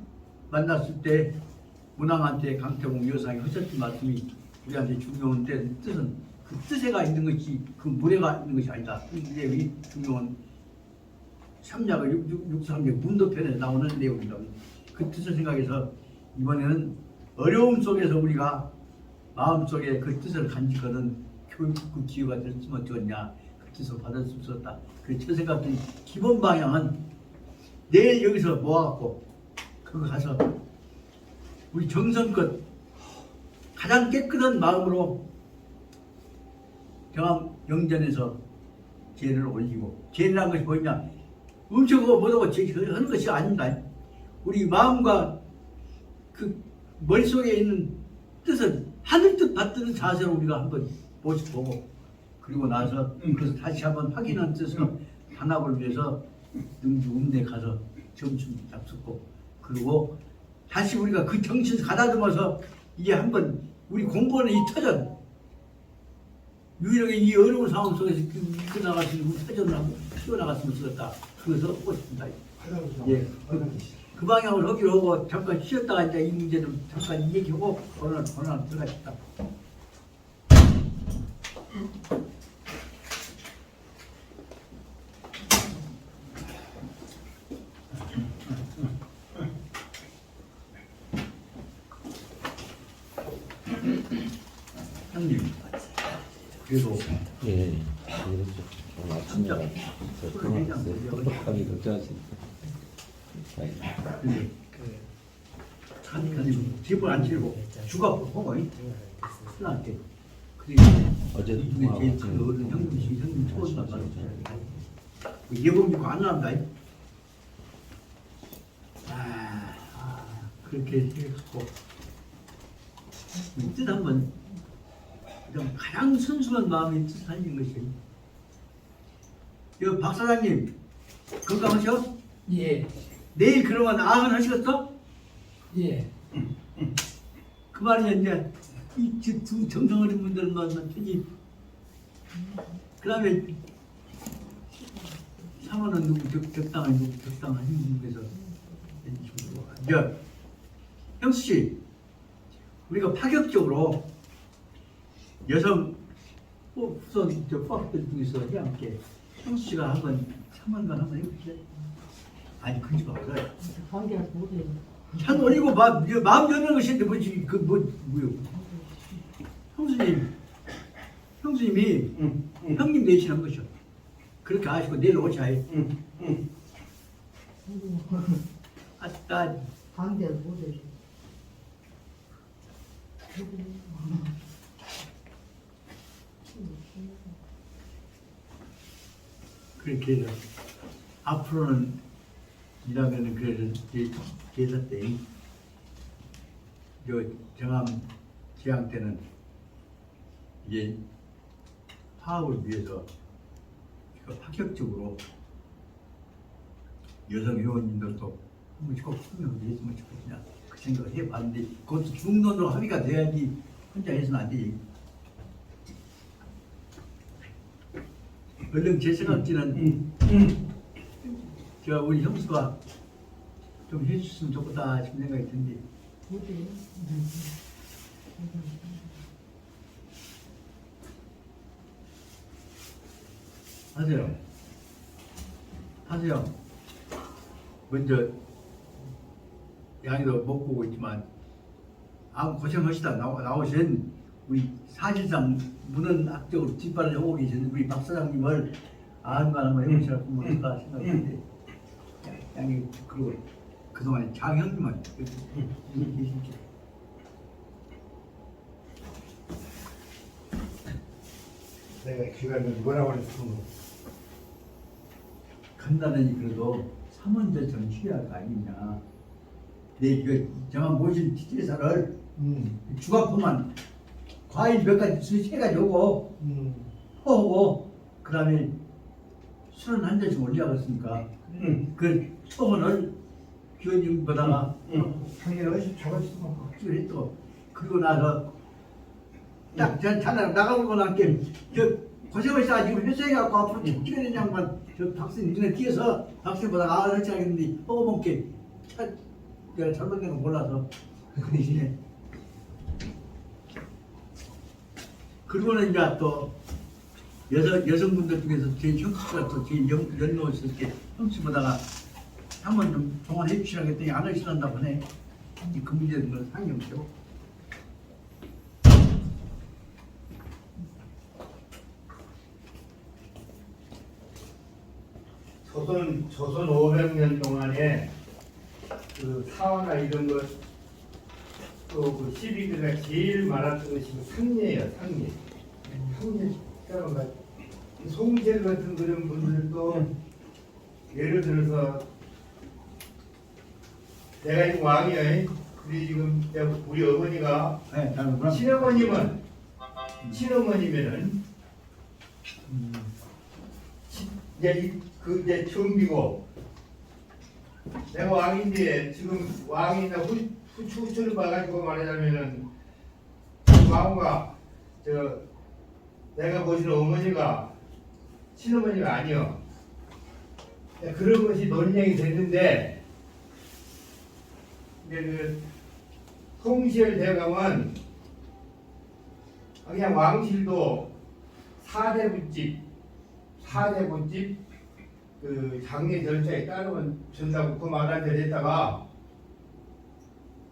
만났을 때 문왕한테 강태공 여상이 하셨던 말씀이 우리한테 중요한 뜻은 그 뜻에가 있는 것이 그 무례가 있는 것이 아니다. 이게 우리 중요한 삼약을 육삼약 문도편에 나오는 내용입니다. 그 뜻을 생각해서 이번에는 어려움 속에서 우리가 마음속에 그 뜻을 간직하는 교육 그 기회가 됐으면 어쩌겠냐. 그 뜻을 받을 수 있었다. 그 생각했더니 기본 방향은 내일 여기서 모아갖고 그거 가서 우리 정성껏 가장 깨끗한 마음으로 정암 영전에서 제를 올리고 제라는 것이 뭐냐 음식하고 뭐하고 하는 것이 아닙니다. 우리 마음과 그 머릿속에 있는 뜻을 하늘 뜻 받드는 자세로 우리가 한번 모시고 그리고 나서 그래서 다시 한번 확인한 뜻으로 단합을 위해서 능주 읍내 가서 점심 약속고 그리고 다시 우리가 그 정신 가다듬어서 이제 한번 우리 공부하는 이 터전 유일하게 이 어려운 상황 속에서 이끌어나갈 수 있는 터전을 한번 키워나갔으면 좋겠다. 그래서 하고 싶습니다. 예. 그 방향을 하기로 하고 잠깐 쉬었다가 이제 이 문제는 잠깐 얘기하고 오늘 들어가십시다. 형님, 그래도 예. 그렇죠. 오늘 진짜 아침에 술을 내지 않고 똑똑하게 걱정하시니까. 근데 참 집을 안 치고 주가 보고 신한테 그리고 어제 이중에 제일 큰 어른 형님 초원단 말이야. 예범이고 안 나온다. 그렇게 해갖고 이 뜻 한번 좀 가장 순수한 마음이 뜻 살린 것이 여 박 사장님 건강하셔? 예. 내일 그러면 아흔 하시겠어? 예. 그 말이 이제 이 두 정성 어린 분들만 편히 그 다음에 상원은 누구 적당한 분께서 이제 형수 씨 우리가 파격적으로 여성 후손 저 파업들 중에서 함께 형수 씨가 한번 참관관 한번 해보실래? 아니 그러지 말아요. 관계할 못해요. 한 원이고 마음 여는 것인데 뭐지 뭐요? 형수님이 형님 대신한 것이요. 그렇게 아시고 내일 오셔야. 아따 관계할 못해요. 그렇게 해서 앞으로는 일하면은 그래서 제사 때 정암 재앙 때는 이제 화합을 위해서 파격적으로 여성 회원님들도 한 번씩 꼭 참여를 했으면 좋겠냐 그 생각을 해봤는데 그것도 중론으로 합의가 돼야지 혼자 해서는 안 되지. 얼른 제 생각지는 저 우리 형수가 좀 해주셨으면 좋겠다 싶은 생각이 드는데 못해요. 하세요. 먼저 양이도 못 보고 있지만 아무 고생하시다 나오신 우리 사실상 문헌학적으로 뒷발을 하고 계신 우리 박 사장님을 아한만 한번 해보시라고 어떨까 생각했는데 양이 그리고 그동안에 장형님만 이렇게 계시죠. 내가 기관을 뭐라고 그랬어? 간단하니 그래도 3원절 전시회가 아니냐. 내 이거 정한 모신 제사를 주가포만 과일 몇 가지 해가지고 하고 그 다음에 술은 한 잔씩 올려야겠습니까? 그 소원을 기원님보다가 당연히 저것도 했고 그리고 나서 딱전 자나 나가고 나게 저 고생하시다 지금 회사에 갖고 앞으로 찍어야 되는 양반 저 박사님 눈에 띄어서 박사님보다 아를 하겠는데 먹어먹게 내가 잘못된 거 몰라서 그 대신에 그리고는 이제 또 여성분들 중에서 제일 형수가 또 제일 연로했을 때 형수보다가 한번 좀 동원해 주시라고 했더니 안 하시란다고 하네. 그 문제는 건 상관없죠. 조선 500년 동안에 그 사화나 이런 것 또 그 시비가 제일 많았던 것이 상례예요, 상례. 상례 따라가 송제 같은 그런 분들도 예를 들어서 내가 지금 왕이야. 우리 지금 우리 어머니가 네, 잘못나. 친어머니면은 이제 이제 정비고 내가 왕인데 지금 왕이나 후추를 봐가지고 말하자면은 왕후가 저 내가 보시는 어머니가 친어머니가 아니요. 그런 것이 논쟁이 됐는데 이제 그 송시열 대감은 그냥 왕실도 4대 부집 그 장례 절차에 따르면 준다고 그 말한 데 했다가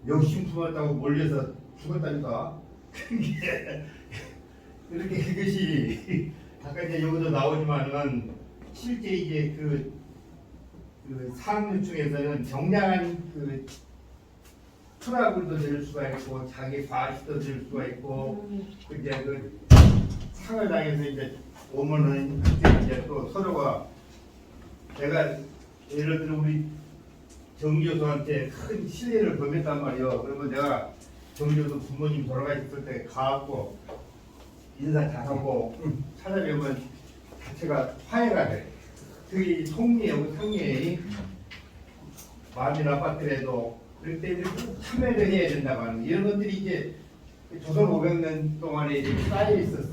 욕심 품었다고 몰려서 죽었다니까. 이렇게 그것이 아까 이제 여기도 나오지만은 실제 이제 그 상류층에서는 정량한 그 트러블도 될 수가 있고 자기 과시도 될 수가 있고 이제 그 상을 당해서 이제 오면은 그때 이제 또 서로가 내가 예를 들어 우리 정 교수한테 큰 신뢰를 범했단 말이에요. 그러면 내가 정 교수 부모님 돌아가셨을 때 가갖고 인사 잘하고 찾아뵈면 자체가 화해가 돼. 그게 속리하고 상리에 마음이 나빴더라도 그럴 때 꼭 참여를 해야 된다고 하는 이런 것들이 이제 조선 500년 동안에 이제 쌓여 있었어.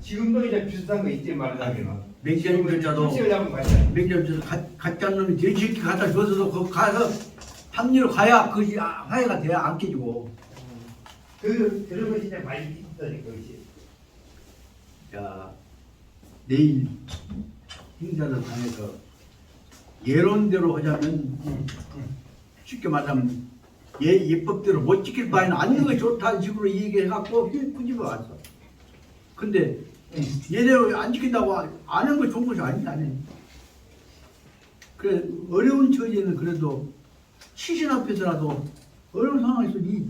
지금도 이제 비슷한 거 있지 말하자면. 맹자님조차도 가짜 놈이 돼지새끼 갖다 줘서도 그 가서 합리로 가야 그 화해가 돼야 안 깨지고. 그런 것이 이제 많이 있다니까 그것이. 자, 내일 행사를 당해서 예론대로 하자면 쉽게 말하면 예법대로 못 지킬 바에는 앉는 것이 좋다는 식으로 얘기해갖고 꾸집어 왔어. 근데 예대로 안 지킨다고 아는 거 좋은 것이 아니네. 그래 어려운 처지에는 그래도 시신 앞에서라도 어려운 상황에서 이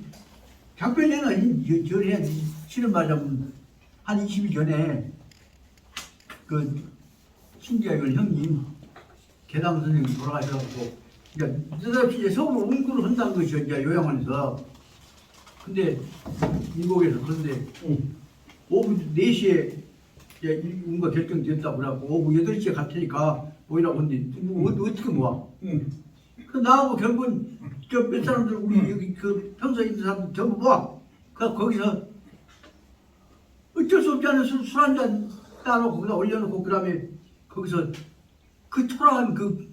작별내는 절해야지. 실은 말하자면 한 20일 전에 그 신기하게 형님 계담 선생님 돌아가셔가지고 이제 느닷없이 이제 서울로 운구를 한다는 것이요. 이제 요양원에서. 근데 인국에서 그런데 오후 4시에 이제 운구가 결정됐다고 그래갖고 오후 8시에 갈 테니까 모이라고 했는데 어떻게 모아? 그 나하고 결국은 저 몇 사람들 우리 여기 그 평소에 있는 사람들 전부 모아. 그 거기서 어쩔 수 없지 않은 술 한 잔 따놓고 거기다 올려놓고 그다음에 거기서 그 초라한 그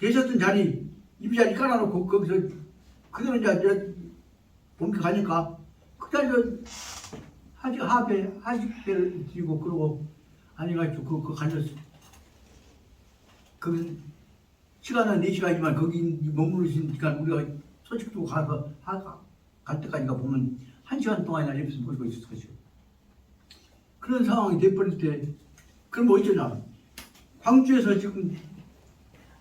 계셨던 자리 이부자리 깔아놓고 거기서 그대로 이제 옮겨 가니까 그 자리에서 하직배를 드리고 그러고 아니가지고 그 갈렸어. 그 시간은 4시간이지만 거기 머무르시니까 우리가 소식 두고 가서 갈 때까지가 보면 1시간 동안이나 옆에서 모시고 있을 것이고. 그런 상황이 돼버릴 때 그럼 뭐 어쩌냐. 광주에서 지금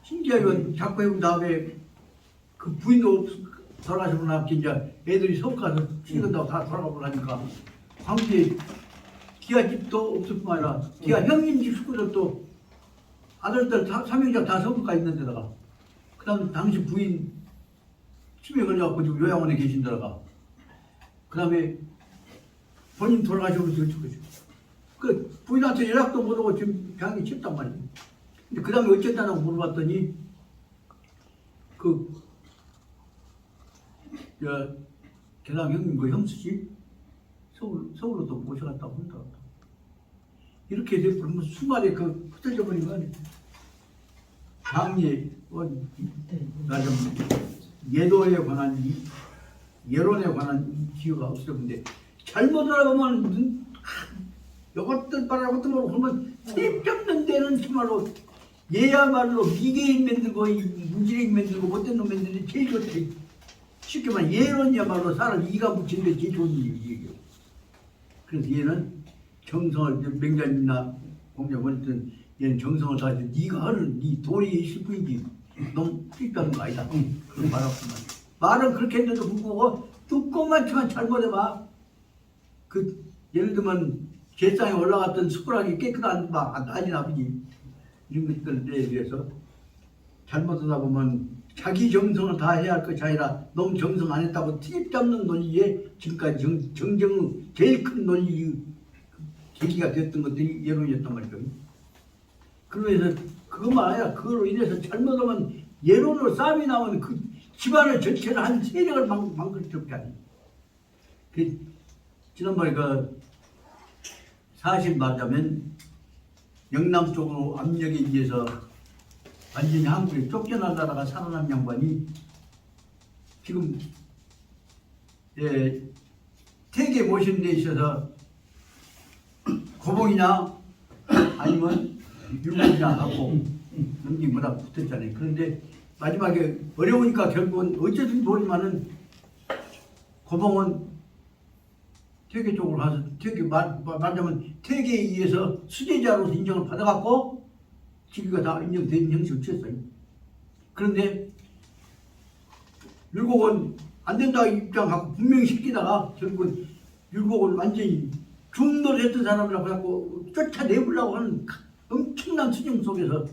신기하게 자꾸 해본 다음에 그 부인도 돌아가시고 나서 이제 애들이 서울 가서 찍은다고 다 돌아가고 나니까 광주에 기아 집도 없을 뿐만 아니라 기아 형님 집 식구들도 아들들 다 3명자 다 서울가 있는 데다가 그 다음에 당시 부인 치매 걸려갖고 지금 요양원에 계신 데다가 그 다음에 본인 돌아가시고 그 부인한테 연락도 못하고 지금 병이 칩단 말이에요. 근데 그 다음에 어쨌다고 물어봤더니 계담 형님 그 형수지 서울로 또 모셔갔다고 한다고. 이렇게 돼버리면 수말에 그 흩어져 버린 거 아니에요. 장례 예도에 관한 예론에 관한 기여가 없었는데 잘못 알아보면 이것들 바라고 또 모르고 그러면 떼없는 데는 정말로 얘야말로 미개인 만들고 무지랭이 만들고 못된 놈 만드는 제일 좋지. 쉽게 말하면 예론이야말로 사람 이가 붙이는 데 제일 좋은 일이에요. 그래서 얘는 정성을 맹자님이나 공자원했던 얘는 정성을 다해서 네가 하는 네 돈이 있을 뿐이지 너무 필요한 거 아니다. 그런 말하구만. 말은 그렇게 했는데도 불구하고 조금만치만 잘못해봐. 그 예를 들면 제상에 올라갔던 숟가락이 깨끗한 난리 나쁘지. 이런 것들에 대해서 잘못하다 보면 자기 정성을 다 해야 할 것이 아니라 너무 정성 안 했다고 트집 잡는 논리에 지금까지 정정 제일 큰 논리 계기가 됐던 것들이 예론이었단 말이죠. 그러면서 그것만 아니라 그걸로 인해서 잘못하면 예론으로 싸움이 나오는 그 집안을 전체를 한 세력을 망가뜨렸게 하니. 그 지난번에 그 사실 말하자면 영남 쪽으로 압력에 의해서 완전히 한국에 쫓겨나다가 살아난 양반이 지금 태계 모시는 데 있어서 고봉이나 아니면 율곡이나 하고 넘기보다 붙었잖아요. 그런데 마지막에 어려우니까 결국은 어쨌든 모르지만은 고봉은 퇴계 쪽으로 가서 말하자면 퇴계에 의해서 수제자로서 인정을 받아갖고 직위가 다 인정된 형식을 취했어요. 그런데 율곡은 안 된다 입장하고 분명히 시키다가 결국은 율곡을 완전히 중노를 했던 사람이라고 해갖고 쫓아내보려고 하는 엄청난 수정 속에서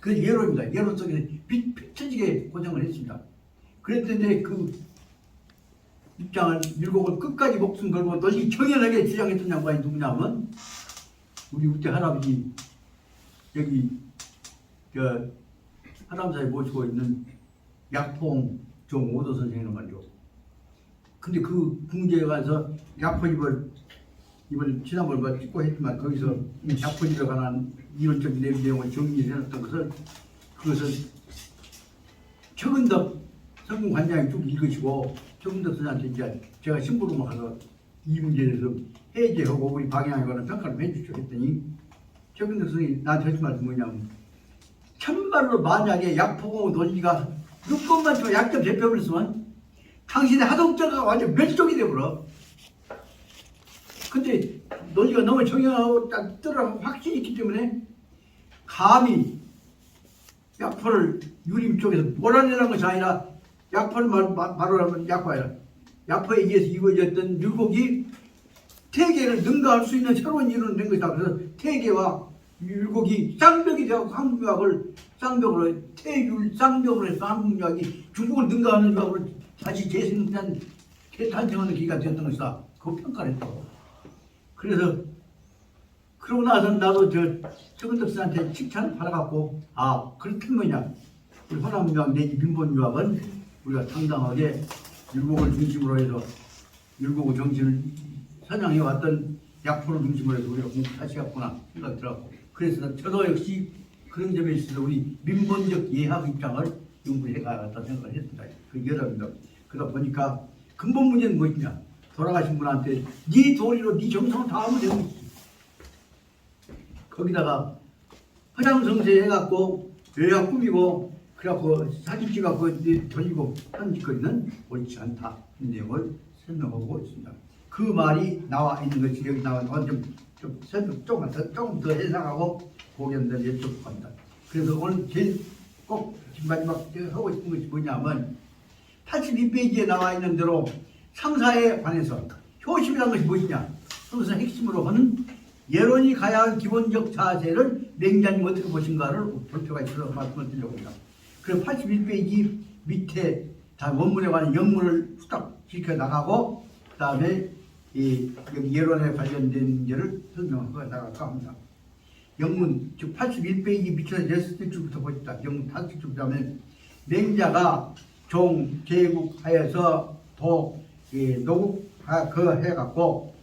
그 예로입니다. 예로 속에서 비춰지게 고생을 했습니다. 그랬는데 그 입장을 율곡을 끝까지 목숨 걸고 널리 경연하게 주장했던 양반이 누구냐면 우리 우태 할아버지 여기 저 하남사에 모시고 있는 약봉 정오도 선생님 말이죠. 근데 그 궁지에 가서 약포집을 이번 지난번에 찍고 했지만 거기서 약포집에 관한 이론적인 내용을 정리해놨던 것을 그것을 최근덕 성공관장이 쭉 읽으시고 최근덕 선생한테 이제 제가 심부름을 가서 이 문제에 대해서 해제하고 우리 방향에 관한 평가를 해주죠 했더니 최근덕 선생이 나한테 하신 말이 뭐냐면 참말로 만약에 약포공 논리가 6번만 더 약점 대표버렸으면 당신의 하동자가 완전 멸종이 되버려. 근데 논리가 너무 정형하고 딱 들어가고 확신이 있기 때문에 감히 약포를 유림 쪽에서 몰아내라는 것이 아니라 약포를 바로 하면 약포야. 약포에 의해서 이루어졌던 율곡이 태계를 능가할 수 있는 새로운 이론을 낸 것이다. 그래서 태계와 율곡이 쌍벽이 되고 한국유학을 쌍벽으로 쌍벽으로 해서 한국유학이 중국을 능가하는 유학으로 다시 재생산 탄생하는 기가 되었던 것이다. 그 평가를 했다고. 그래서 그러고 나서 나도 최근덕 씨한테 칭찬을 받아갖고 그렇게 뭐냐 우리 호남유학 내지 민본유학은 우리가 당당하게 율곡을 중심으로 해서 율곡의 정신을 선양해왔던 약포를 중심으로 해서 우리가 공부 다시 했구나 생각이 들었고 그래서 저도 역시 그런 점에 있어서 우리 민본적 예학 입장을 연구해 가야겠다 생각을 했습니다. 그 여러분들 그러다 보니까 근본 문제는 무엇이냐 돌아가신 분한테 네 도리로 네 정성을 다하면 되는 거지. 거기다가 화장성세 해갖고 여기가 꾸미고 그래갖고 사진 찍어갖고 돌리고 하는 짓거리는 옳지 않다 이 내용을 설명하고 있습니다. 그 말이 나와 있는 것이 여기 나와 좀 설명 조금 더 해석하고 고견들 여쭤볼 겁니다. 그래서 오늘 제일 꼭 마지막 하고 싶은 것이 뭐냐면 82페이지에 나와 있는 대로 상사에 관해서 효심이라는 것이 무엇이냐 그것을 핵심으로 하는 예론이 가야 할 기본적 자세를 맹자님 어떻게 보신가를 볼표가 있어서 말씀을 드리려고 합니다. 그리고 81페이지 밑에 다 원문에 관한 영문을 후딱 지켜나가고 그 다음에 여기 예론에 관련된 문제를 설명하고 나갈까 합니다. 영문 즉 81페이지 밑에서 6줄부터 보십시다. 영문 5줄부터 하면 맹자가 종 제국하여서 도 노국 그 해갖고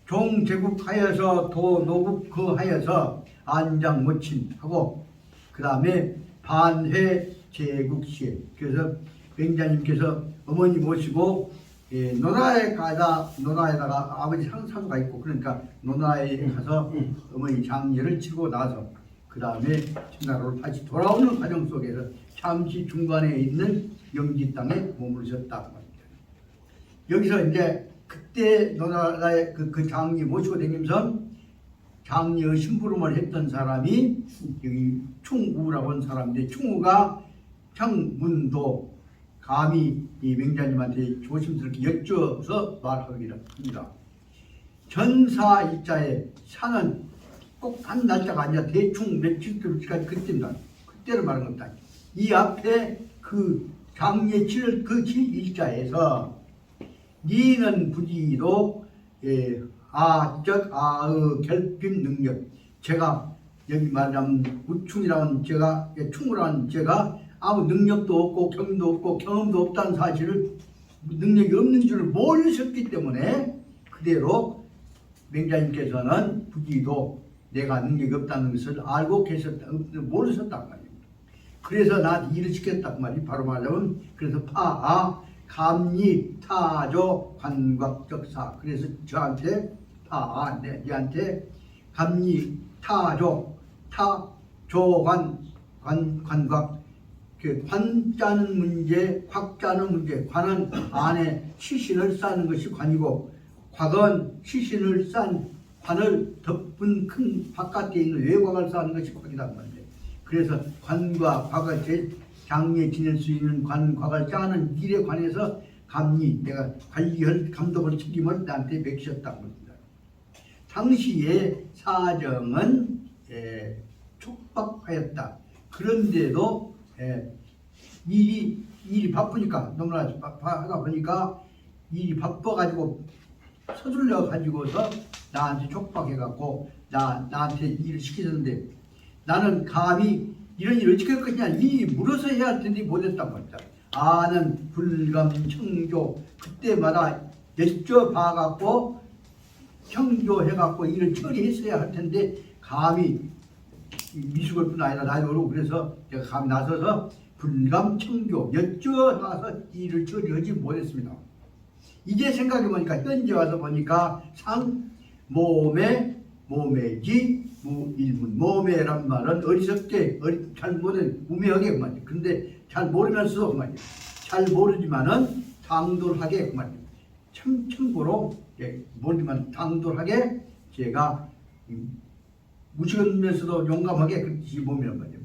종 제국하여서 도 노국 그 하여서 안장 모친 하고 그 다음에 반회 제국시에 그래서 맹자님께서 어머니 모시고 노나에다가 아버지 사수가 있고 그러니까 노나에 가서 어머니 장례를 치고 나서 그 다음에 청나라로 다시 돌아오는 과정 속에서 잠시 중간에 있는 영지 땅에 머무르셨다. 여기서 이제 그때 노나라의 그 장례 모시고 다니면서 장례의 심부름을 했던 사람이 여기 충우라고 하는 사람인데 충우가 청문도 감히 이 맹자님한테 조심스럽게 여쭤서 말하기를 합니다. 전사일자에 사는 꼭 한 날짜가 아니라 대충 며칠까지 그때입니다. 그때를 말하는 겁니다. 이 앞에 그 장례 치를 그 일자에서 니는 부지도 아적 아의 결핍 능력 제가 여기 말하자면 우충이라는 제가 충우라는 제가 아무 능력도 없고 경험도 없고 경험도 없다는 사실을 능력이 없는 줄을 모르셨기 때문에 그대로 맹자님께서는 부지도 내가 능력이 없다는 것을 알고 계셨다 모르셨단 말입니다. 그래서 나한테 일을 시켰단 말이 바로 말하자면 그래서 파아 감리 타조 관곽적사 그래서 저한테 파아 내한테 감리 타조 타조관 관곽 그 관 짜는 문제, 곽 짜는 문제, 관은 안에 시신을 싸는 것이 관이고 곽은 시신을 싼 관을 덮은 큰 바깥에 있는 외곽을 쌓는 것이 곽이란 말이에요. 그래서 관과 곽을 장리에 지낼 수 있는 곽을 짜는 일에 관해서 감리, 내가 관리할 감독을 책임을 나한테 맡기셨다고 합니다. 당시의 사정은 촉박하였다. 그런데도 일이 바쁘니까 너무나 하다 보니까 일이 바빠가지고 서둘러 가지고서 나한테 촉박해갖고 나한테 일을 시키는데 나는 감히 이런 일 어떻게 할 거냐 일이 물어서 해야 할 텐데 못했단 말이다. 아는 불감 청조 그때마다 여쭤봐갖고 청조해갖고 일을 처리했어야 할 텐데 감히 미숙할 뿐 아니라 나도 그러고 그래서 제가 감히 나서서 불감 청조 여쭤봐서 일을 처리하지 못했습니다. 이제 생각해보니까 현재 와서 보니까 몸매지 무일문 몸매란 말은 어리석게 잘 모르는 우매하게 그 말이에요. 근데 잘 모르면서도 그 말이에요. 잘 모르지만은 당돌하게 그 말이에요. 참고로 모르지만 당돌하게 제가 무시하면서도 용감하게 그렇게 몸이란 말이에요.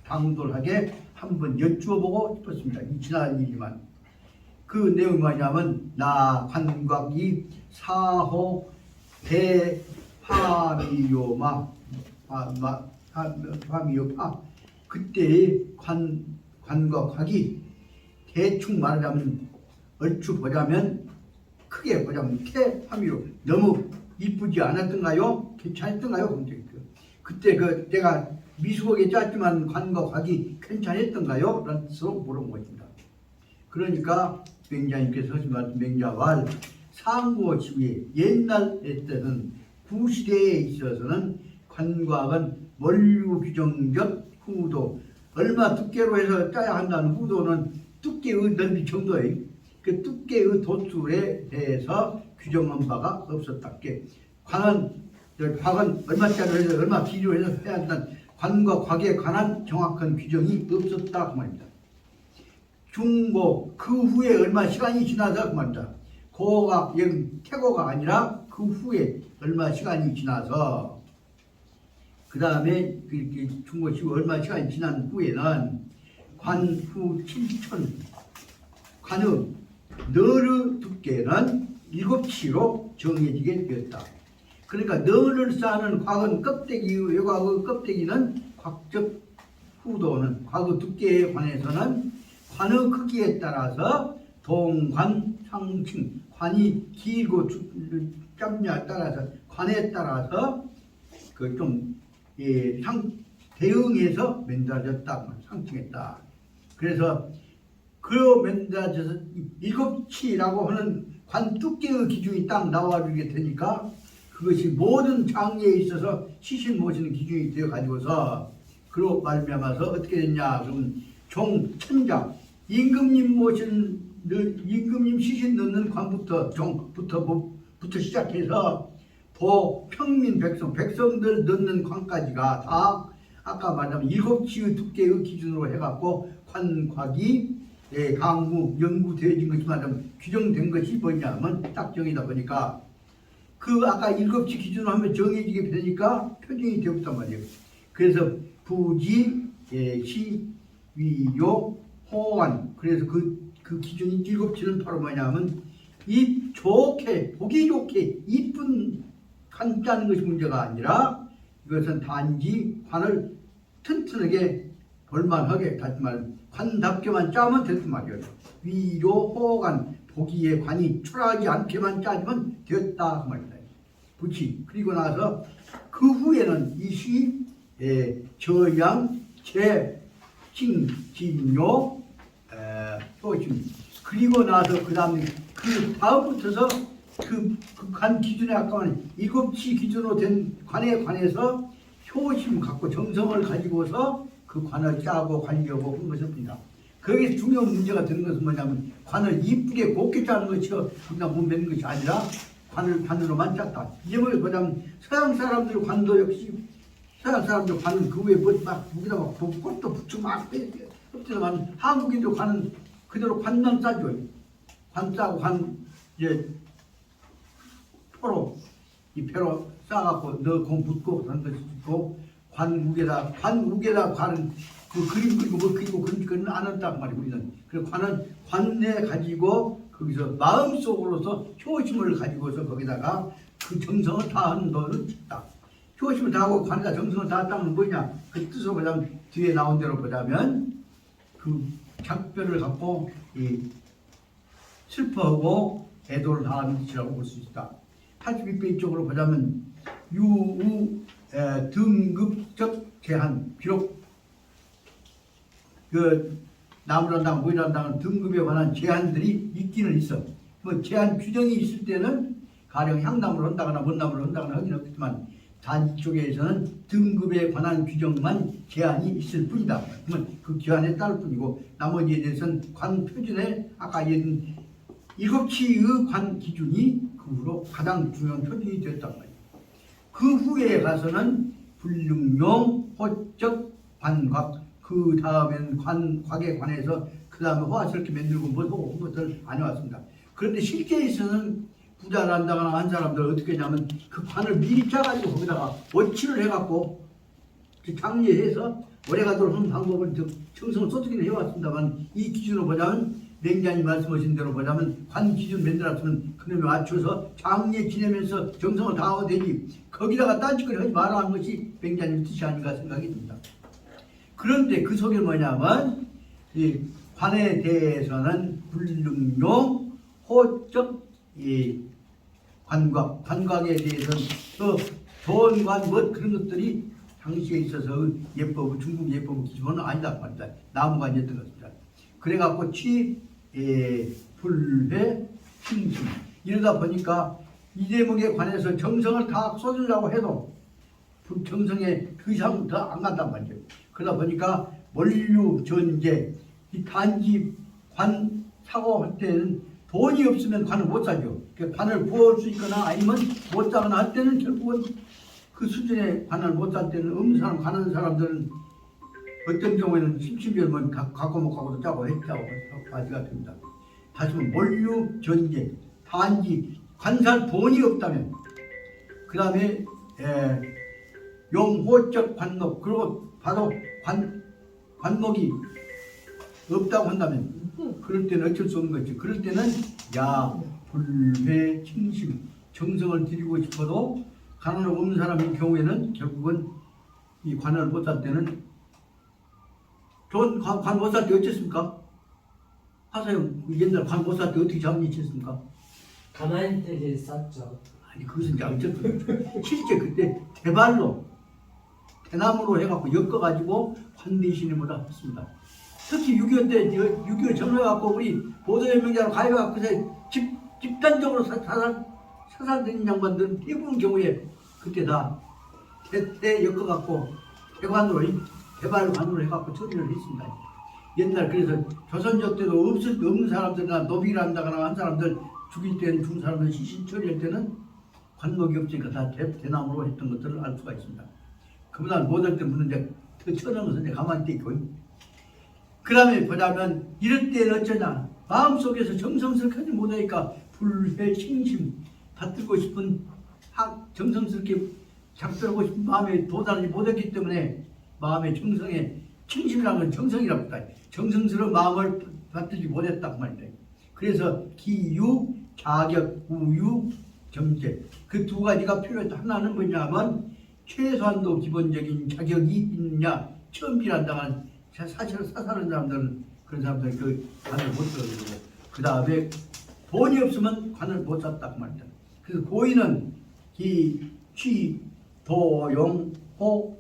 당돌하게 한번 여쭈어보고 싶었습니다. 이 지난 일이지만 그 내용이 뭐냐면 나 관곽이 사호 대파미요마 파미요파 그때의 관과 곽이 대충 말하자면 얼추 보자면 크게 보자면 태파미요 너무 이쁘지 않았던가요? 괜찮았던가요? 그때 내가 미숙하게 짰지만 관과 곽이 괜찮았던가요? 라는 식으로 물어본 것입니다. 그러니까 맹자님께서 하신 말씀 맹자왈 상고 시기에 옛날 때는 구시대에 있어서는 관곽은 원류 규정적 후도 얼마 두께로 해서 짜야 한다는 후도는 두께의 넓이 정도의 그 두께의 도수에 대해서 규정한 바가 없었다. 곽은 얼마짜리 해서 얼마 길이로 해서 해야 한다는 관과 곽에 관한 정확한 규정이 없었다 그 말입니다. 중고 그 후에 얼마 시간이 지나서 그 말입니다. 고가 태고가 아니라 그 후에 얼마 시간이 지나서 그 다음에 중고 시고 얼마 시간이 지난 후에는 관후 7천 관의 너르 두께는 7치로 정해지게 되었다. 그러니까 너를 쌓는 곽은 껍데기 외곽의 껍데기는 곽적 후도는 곽의 두께에 관해서는 관의 크기에 따라서 동관 상층 관이 길고 짧냐에 따라서 관에 따라서 그 좀 대응해서 만들어졌다 상층했다. 그래서 그 만들어져서 7치라고 하는 관 두께의 기준이 딱 나와주게 되니까 그것이 모든 장례에 있어서 시신 모시는 기준이 되어 가지고서 그로 말미암아서 어떻게 됐냐 그러면 종 천자 임금님 시신 넣는 관부터 종부터 시작해서 평민 백성들 넣는 관까지가 다 아까 말하면 7치의 두께의 기준으로 해갖고 관곽이 강무 연구되어진 것이 말하면 규정된 것이 뭐냐면 딱 정이다 보니까 그 아까 7치 기준으로 하면 정해지게 되니까 표준이 되었단 말이에요. 그래서 부지, 시, 위요, 호환 그래서 그 기준이 7치는 바로 뭐냐면 보기 좋게 이쁜 관 짜는 것이 문제가 아니라 이것은 단지 관을 튼튼하게 볼만하게 다시 말하면 관답게만 짜면 됐단 말이에요. 위요, 호환 보기에 관이 초라하지 않게만 짜면 되었다 그 말입니다. 부치 그리고 나서 그 후에는 이시 저양 재칭 진요 효심 그리고 나서 그 다음부터서 그 관 기준에 아까 말한 7치 기준으로 된 관에 관해서 효심 갖고 정성을 가지고서 그 관을 짜고 관리하고 그런 것입니다. 거기서 중요한 문제가 되는 것은 뭐냐면 관을 이쁘게 곱게 짜는 것이요 그냥 못 맺는 것이 아니라 관으로만 짰다. 이제 뭐 보자면 서양 사람들 관도 역시 서양 사람들 관은 그 위에 막 무기다 막 꽃도 붙이고 막 흡지만 한국인도 관은 그대로 관만 짜죠. 관 짜고 이제 포로 이 배로 싸갖고 넣고 묻고 그런 것이 있고 관욱에다 관은 그 그림 그리고 뭐 그리고 그런 안 한단 말이에요. 우리는 그래서 관은 관내 가지고 거기서 마음속으로서 효심을 가지고서 거기다가 그 정성을 다하는 것을 있다. 효심을 다하고 관에다 정성을 다했다면 뭐냐? 그 뜻으로 보자면 뒤에 나온 대로 보자면 그 작별을 갖고 이 슬퍼하고 애도를 다하는 뜻이라고 볼 수 있다. 82페이지 쪽으로 보자면 유우 등급적 제한 비록 그 나무란당 모이란당은 등급에 관한 제한들이 있기는 있어. 뭐 제한 규정이 있을 때는 가령 향나무를 한다거나 먼나무를 한다거나 하긴 없지만 단 이쪽에서는 등급에 관한 규정만 제한이 있을 뿐이다. 그러면 그 제한에 따를 뿐이고 나머지에 대해서는 관 표준에 아까 얘기한 7치의 관 기준이 그 후로 가장 중요한 표준이 되었단 말이에요. 그 후에 가서는 불능용, 호적, 관곽, 그 다음에는 곽에 관해서 그 다음에 호화스럽게 만들고 뭐하고 것들 안 해왔습니다. 그런데 실제에서는 부자를 한다거나 한 사람들 어떻게 하냐면 그 관을 미리 짜가지고 거기다가 원치를 해갖고 장려해서 오래가도록 하는 방법을 정성을 쏟기는 해왔습니다만 이 기준으로 보자면 맹자님 말씀하신 대로 보자면 관 기준 만들었으면 그놈에 맞춰서 장례 지내면서 정성을 다하고 되지 거기다가 딴짓거리 하지 말아 하는 것이 맹자님 뜻이 아닌가 생각이 듭니다. 그런데 그 속에 뭐냐면 이 관에 대해서는 불능용, 호적, 이 관곽에 대해서는 돈관 뭐 그런 것들이 당시에 있어서 예법 중국 예법 기준은 아니다 말이다. 나무관이었던 것입니다. 그래갖고 불회, 충심 이러다 보니까 이 제목에 관해서 정성을 다 쏟으려고 해도 정성에 그 이상 더 안 간단 말이죠. 그러다 보니까 원류 전제 이 단지 관 사고 할 때는 돈이 없으면 관을 못 사죠. 관을 부을 수 있거나 아니면 못 사거나 할 때는 결국은 그 수준의 관을 못 살 때는 없는 사람 가는 사람들은 어떤 경우에는 심심하면 갖고 못 가고도 짜고 했다고 가지가 됩니다. 다시 말하면 원류 전제 단지 관살 돈이 없다면 그 다음에 용호적 관목 그리고 바로 관목이 없다고 한다면 그럴 때는 어쩔 수 없는 거지. 그럴 때는 불회 칭심 정성을 드리고 싶어도 관을 없는 사람의 경우에는 결국은 이 관을 못 살 때는 관 못 살 때 어쨌습니까? 하세요. 옛날 관 못 살 때 어떻게 잡니쳤습니까? 가만히 되게 쌌죠. 아니 그것은 이제 어쨌든 실제 그때 대발로 대나무로 해갖고 엮어가지고 관 대신에 뭐다 했습니다. 특히 6.25 때 6.25 정해갖고 우리 보도연맹자로 가해갖고 집단적으로 사살된 양반들은 대부분 경우에 그때 다 대 엮어갖고 대관으로 대발관으로 해갖고 처리를 했습니다. 옛날 그래서 조선조 때도 없는 사람들이나 노비를 한다거나 한 사람들 죽일 때는 죽은 사람들 시신 처리할 때는 관목이 없으니까 다 대나무로 했던 것들을 알 수가 있습니다. 그보다 못할 때 묻는 이제 더 쳐넣어서 이제 가만히 있고. 그 다음에 보자면 이럴 때는 어쩌냐 마음속에서 정성스럽게 하지 못하니까 불회 칭심 받들고 싶은 정성스럽게 작별하고 싶은 마음에 도달하지 못했기 때문에 마음의 정성에 칭심이라는 건 정성이라고 했다. 정성스러운 마음을 받들지 못했단 말이다. 그래서 기유, 자격, 우유, 정제 그 두 가지가 필요했다. 하나는 뭐냐면 최소한도 기본적인 자격이 있느냐 처음 일한다면 사실 사사는 사람들은 그런 사람들은 그 관을 못 들어주고 그 다음에 돈이 없으면 관을 못 샀다고 말이다. 그래서 고인은 기, 취, 도, 용, 호,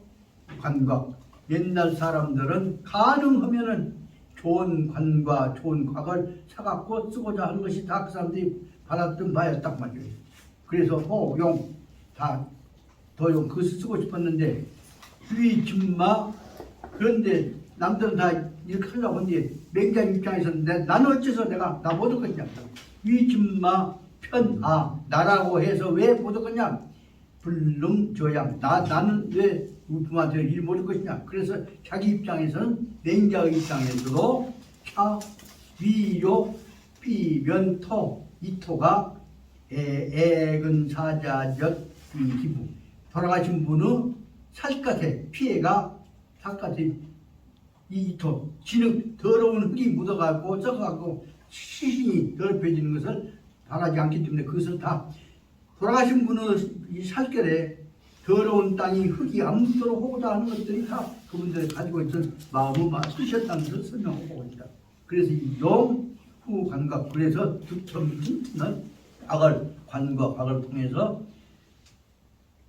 관곽 옛날 사람들은 가능하면은 좋은 관과 좋은 곽을 사갖고 쓰고자 하는 것이 다 그 사람들이 받았던 바였단 말이에요. 그래서 호, 용, 다 도용 그것을 쓰고 싶었는데 위, 진마 그런데 남들은 다 이렇게 하려고 하는데 맹장 입장에서는 나는 어째서 내가 나 못 얻겠냐 위, 진마, 편, 나라고 해서 왜 못 얻겠냐 불능, 조양 나는 왜 부모한테 일 못 얻을 것이냐 그래서 자기 입장에서는 맹자의 입장에서도 차, 위요, 피, 면, 토 이 토가 애근사자적 이 기부 돌아가신 분의 살갗에 피해가 살갗에 이토 진흙 더러운 흙이 묻어가고 썩어가고 시신이 더럽혀지는 것을 바라지 않기 때문에 그것을 다 돌아가신 분의 이 살결에 더러운 땅이 흙이 안 묻도록 하고자 하는 것들이 다 그분들이 가지고 있던 마음을 쓰셨다는 것을 설명하고 있다. 그래서 이 영후 관각 그래서 두텀tuntun은 악을 관과 박을 통해서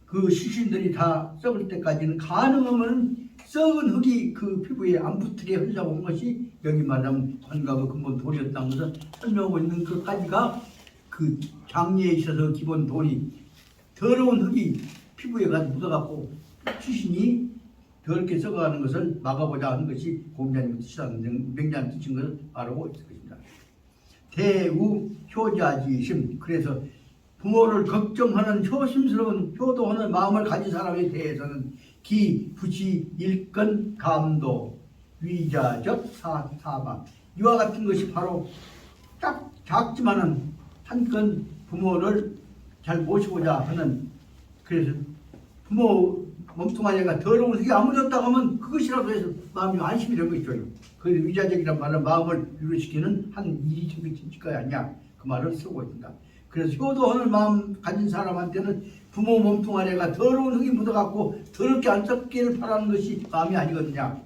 그 시신들이 다 썩을 때까지는 가능하면 썩은 흙이 그 피부에 안 붙게 하려고 한 것이 여기 말하면 관각의 근본 도리였다는 것을 설명하고 있는 것까지가 그 장례에 있어서 기본 도리 더러운 흙이 피부에 가서 묻어갖고 시신이 더럽게 썩어가는 것을 막아보자 하는 것이 공자님 뜻이라는 맹자님 뜻인 것을 알고 있을 것입니다. 대우 효자지심 그래서 부모를 걱정하는 효심스러운 효도하는 마음을 가진 사람에 대해서는 기, 부시, 일건, 감도, 위자적 사방 이와 같은 것이 바로 딱 작지만은 한건 부모를 잘 모시고자 하는 그래서 부모 몸뚱아리가 얘가 더러운 흙이 아무졌다고 하면 그것이라도 해서 마음이 안심이 되는 것이죠. 그 위자적이란 말은 마음을 유로시키는 한 일이 생길 거야 아니야 그 말을 쓰고 있습니다. 그래서 효도하는 마음 가진 사람한테는 부모 몸뚱아리가 더러운 흙이 묻어갖고 더럽게 안 썩기를 바라는 것이 마음이 아니거든요.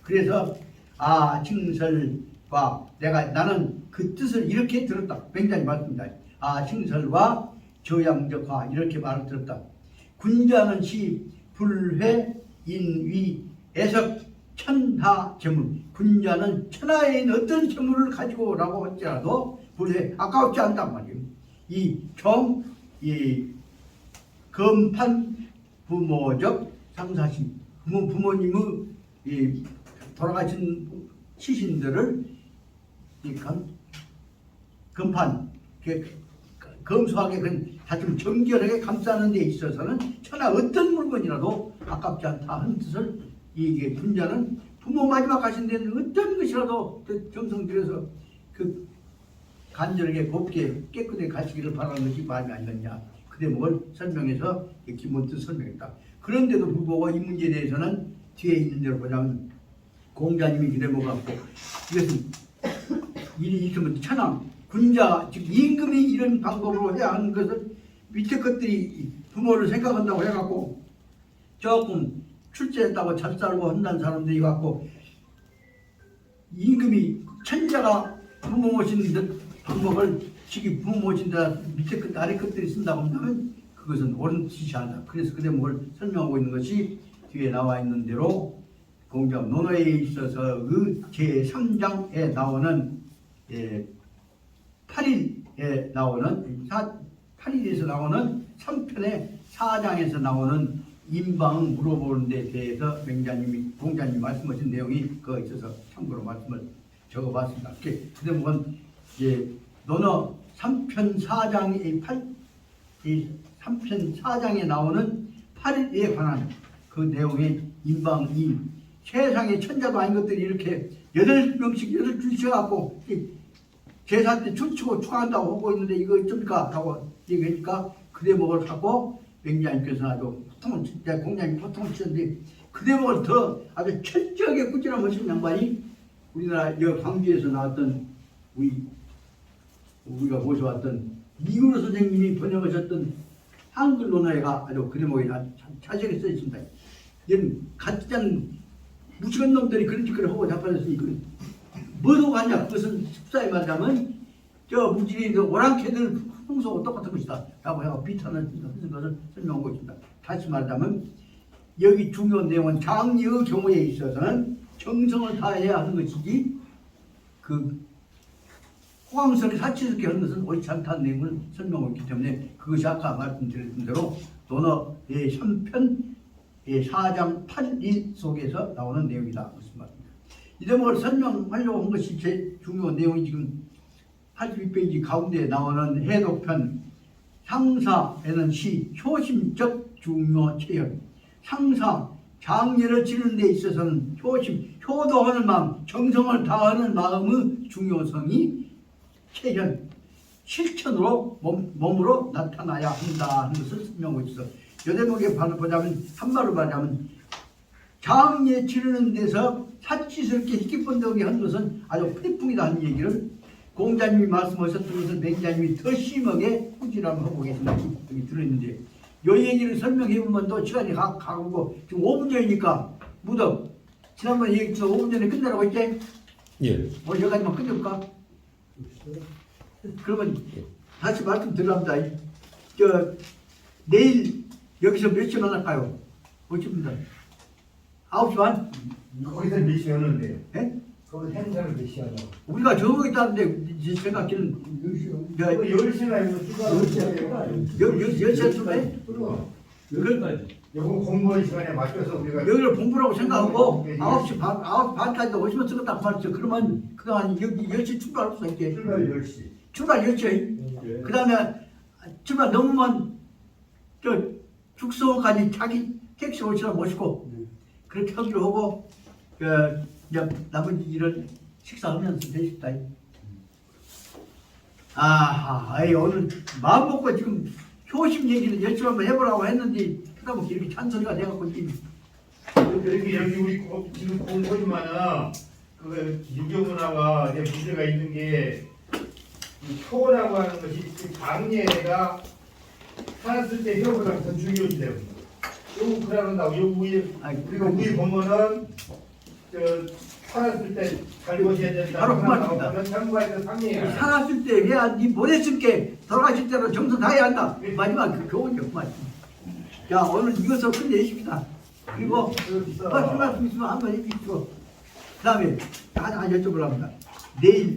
그래서 칭설과 나는 그 뜻을 이렇게 들었다. 굉장히 맞습니다. 칭설과 저양적화 이렇게 말을 들었다. 군자는 시 불회 인위 애석 천하 재물 군자는 천하에 있는 어떤 재물을 가지고 오라고 할지라도 불회 아까웠지 않단 말이에요. 이 검판 부모적 상사심 부모님의 이 돌아가신 시신들을 이 검판 검소하게 다좀 정결하게 감싸는 데 있어서는 천하 어떤 물건이라도 아깝지 않다 하는 뜻을 이게 군자는 부모 마지막 가신 데는 어떤 것이라도 정성 들여서 그 간절하게 곱게 깨끗하게 가시기를 바라는 것이 마음이 아니겠냐 그 대목을 설명해서 기본 뜻 설명했다. 그런데도 불구하고 이 문제에 대해서는 뒤에 있는 대로 보자면 공자님이 그 대목 갖고 이것은 일이 있으면 천황 군자 즉 임금이 이런 방법으로 해야 하는 것을 밑에 것들이 부모를 생각한다고 해갖고 조금 출제했다고 잘 살고 한다는 사람들이 갖고 임금이 천자가 부모 모시는 방법을 지금 부모 모신다 밑에 것 아래 것들이 쓴다고 한다면 그것은 옳은 뜻이 아니다. 그래서 그 대목을 설명하고 있는 것이 뒤에 나와 있는 대로 공자 논어에 있어서 그 제3장에 나오는 8일에 나오는 8일에서 나오는 3편의 4장에서 나오는 인방 물어보는 데 대해서 공자님이 말씀하신 내용이 그거 있어서 참고로 말씀을 적어봤습니다. 그 대목은 논어 3편 4장의 3편 4장에 나오는 8일에 관한 그 내용의 인방이 세상에 천자도 아닌 것들이 이렇게 8명씩 8줄씩 해갖고 제사 때 춤추고 축하한다고 하고 있는데 이거 어쩝니까? 하고 얘기하니까 그 대목을 하고 맹자님께서는 아주 공자님 보통을 치는데 그 대목을 더 아주 철저하게 꾸준한 멋진 양반이 우리나라 광주에서 나왔던 우리가 모셔왔던 이구로 선생님이 번역하셨던 한글 논어가 아주 그 대목이 자세하게 써 있습니다. 이런 가짜는 무식한 놈들이 그런 짓을 하고 자빠졌으니 뭐로 가냐? 그것은 습사에 말하자면 저 무지리 오랑캐들 풍속과 똑같은 것이다 라고 해서 비탄하는 것을 설명하고 있습니다. 다시 말하자면 여기 중요한 내용은 장례의 경우에 있어서는 정성을 다해야 하는 것이지 그 호황스럽게 사치스럽게 하는 것은 옳지 않다는 내용을 설명하고 있기 때문에 그것이 아까 말씀드렸던 대로 논어의 3편 4장 8일 속에서 나오는 내용이다. 무슨 말입니다. 이 대목을 설명하려고 한 것이 제일 중요한 내용이 지금 82페이지 가운데 나오는 해독편 상사에는 시 효심적 중요 체현 상사 장례를 치는 데 있어서는 효도하는 마음 정성을 다하는 마음의 중요성이 체현 실천으로 몸으로 나타나야 한다 하는 것을 설명하고 있어. 요 대목에 보자면 한말로 말하면 장에 치르는 데서 사치스럽게 희귀번덕이 한 것은 아주 패풍이다 하는 얘기를 공자님이 말씀하셨던 것을 맹자님이 더 심하게 꾸지람을 하고 계신다 여기 들어있는데 요 얘기를 설명해 보면 또 시간이 가고 지금 5분 전이니까 무덤 지난번에 얘기했죠. 5분 전에 끝내라고 했지? 예. 오늘 여기까지만 끝내볼까? 그러면 다시 말씀드립니다. 내일 여기서 몇 시에 만날까요? 5시입니다. 9시 반? 거기서 몇 시에 오는데요? 예? 거기 행사를 몇 시에 하냐고. 우리가 저기 있다는데 이제 생각기는 10시나 이거 추가로 10시쯤에 요거 공부할 시간에 맞춰서 우리가 여기를 본부라고 생각하고 9시 반까지 오시면 쓰겠다고 말이죠. 그러면 그동안 여기 10시 출발할 수 있게. 출발 10시. 출발 10시. 그 다음에 출발 넘으면 저 숙소까지 자기 택시 오시라 모시고 그렇게 하기로 하고 이제 나머지 일은 식사하면서 되십다. 아이 오늘 마음 먹고 지금 효심 얘기를 열심히 한번 해보라고 했는데 하다 보니 이렇게 잔소리가 돼갖고 지금 그렇게 여기 우리 지금 보지만은 그 유교문화가 이제 문제가 있는 게 이 효라고 하는 것이 그 장례가 살았을 때 효보다 더 중요해요. 요 그러는다고 요 위에 우리가 위에 보면은 저 살았을 때 잘 보셔야 된다. 바로 그 말입니다. 그런 참고해서 상례야. 살았을 때 해야 니 보냈을 게 돌아가실 때로 정성 다해야 한다. 마지막 그 교훈이요 그 말씀. 자 오늘 이것을 끝내십니다. 그리고 말씀 있으면 한번 해주시고 그 다음에 하나 여쭤보려 합니다. 내일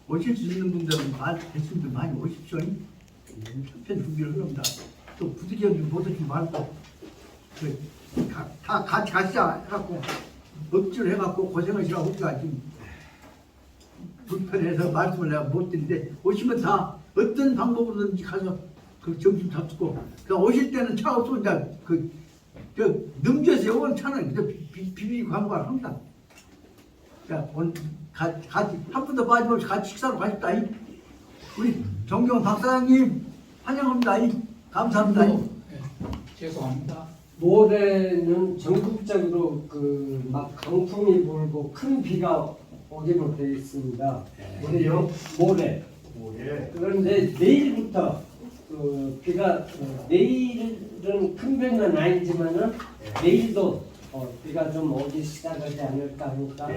오실 수 있는 분들은 백성들 많이 오십시오. 편편 준비를 합니다. 또 부득이한 못 오지 말고 다 같이 가시자 해갖고 억지로 해갖고 고생하시라고 우리가 지금 불편해서 말씀을 내가 못 드리는데 오시면 다 어떤 방법으로든지 가서 그 점심 잡수고 오실 때는 차 없으면 이제 넘겨서 요건 차는 비비고 한거 합니다. 자 오늘 같이 한 분도 빠짐없이 같이 식사로 가십다. 우리 정경 박사장님 환영합니다. 감사합니다. 죄송합니다. 모레는 전국적으로 그 막 강풍이 불고 큰 비가 오기로 되어 있습니다. 어디요? 모레. 뭐예? 그런데 내일부터 그 비가 내일은 큰 비는 아니지만은 내일도 비가 좀 오기 시작하지 않을까 하니까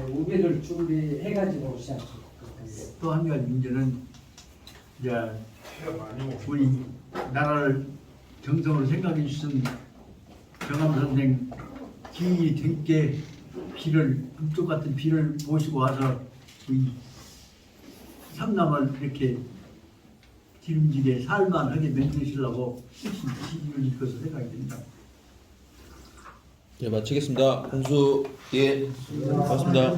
우비를 준비해가지고 오셔야 될 것 같습니다. 또 한 가지 문제는 이제 비가 많이 오고. 우리 나라를 정성으로 생각해 주신 정암 선생 기인이 된께 비를 북쪽 같은 비를 모시고 와서 이 삼남을 이렇게 기름지게 살만하게 만드시려고 쓰신 지혜를 것을 생각이 됩니다. 예, 마치겠습니다. 홍수 예, 고맙습니다.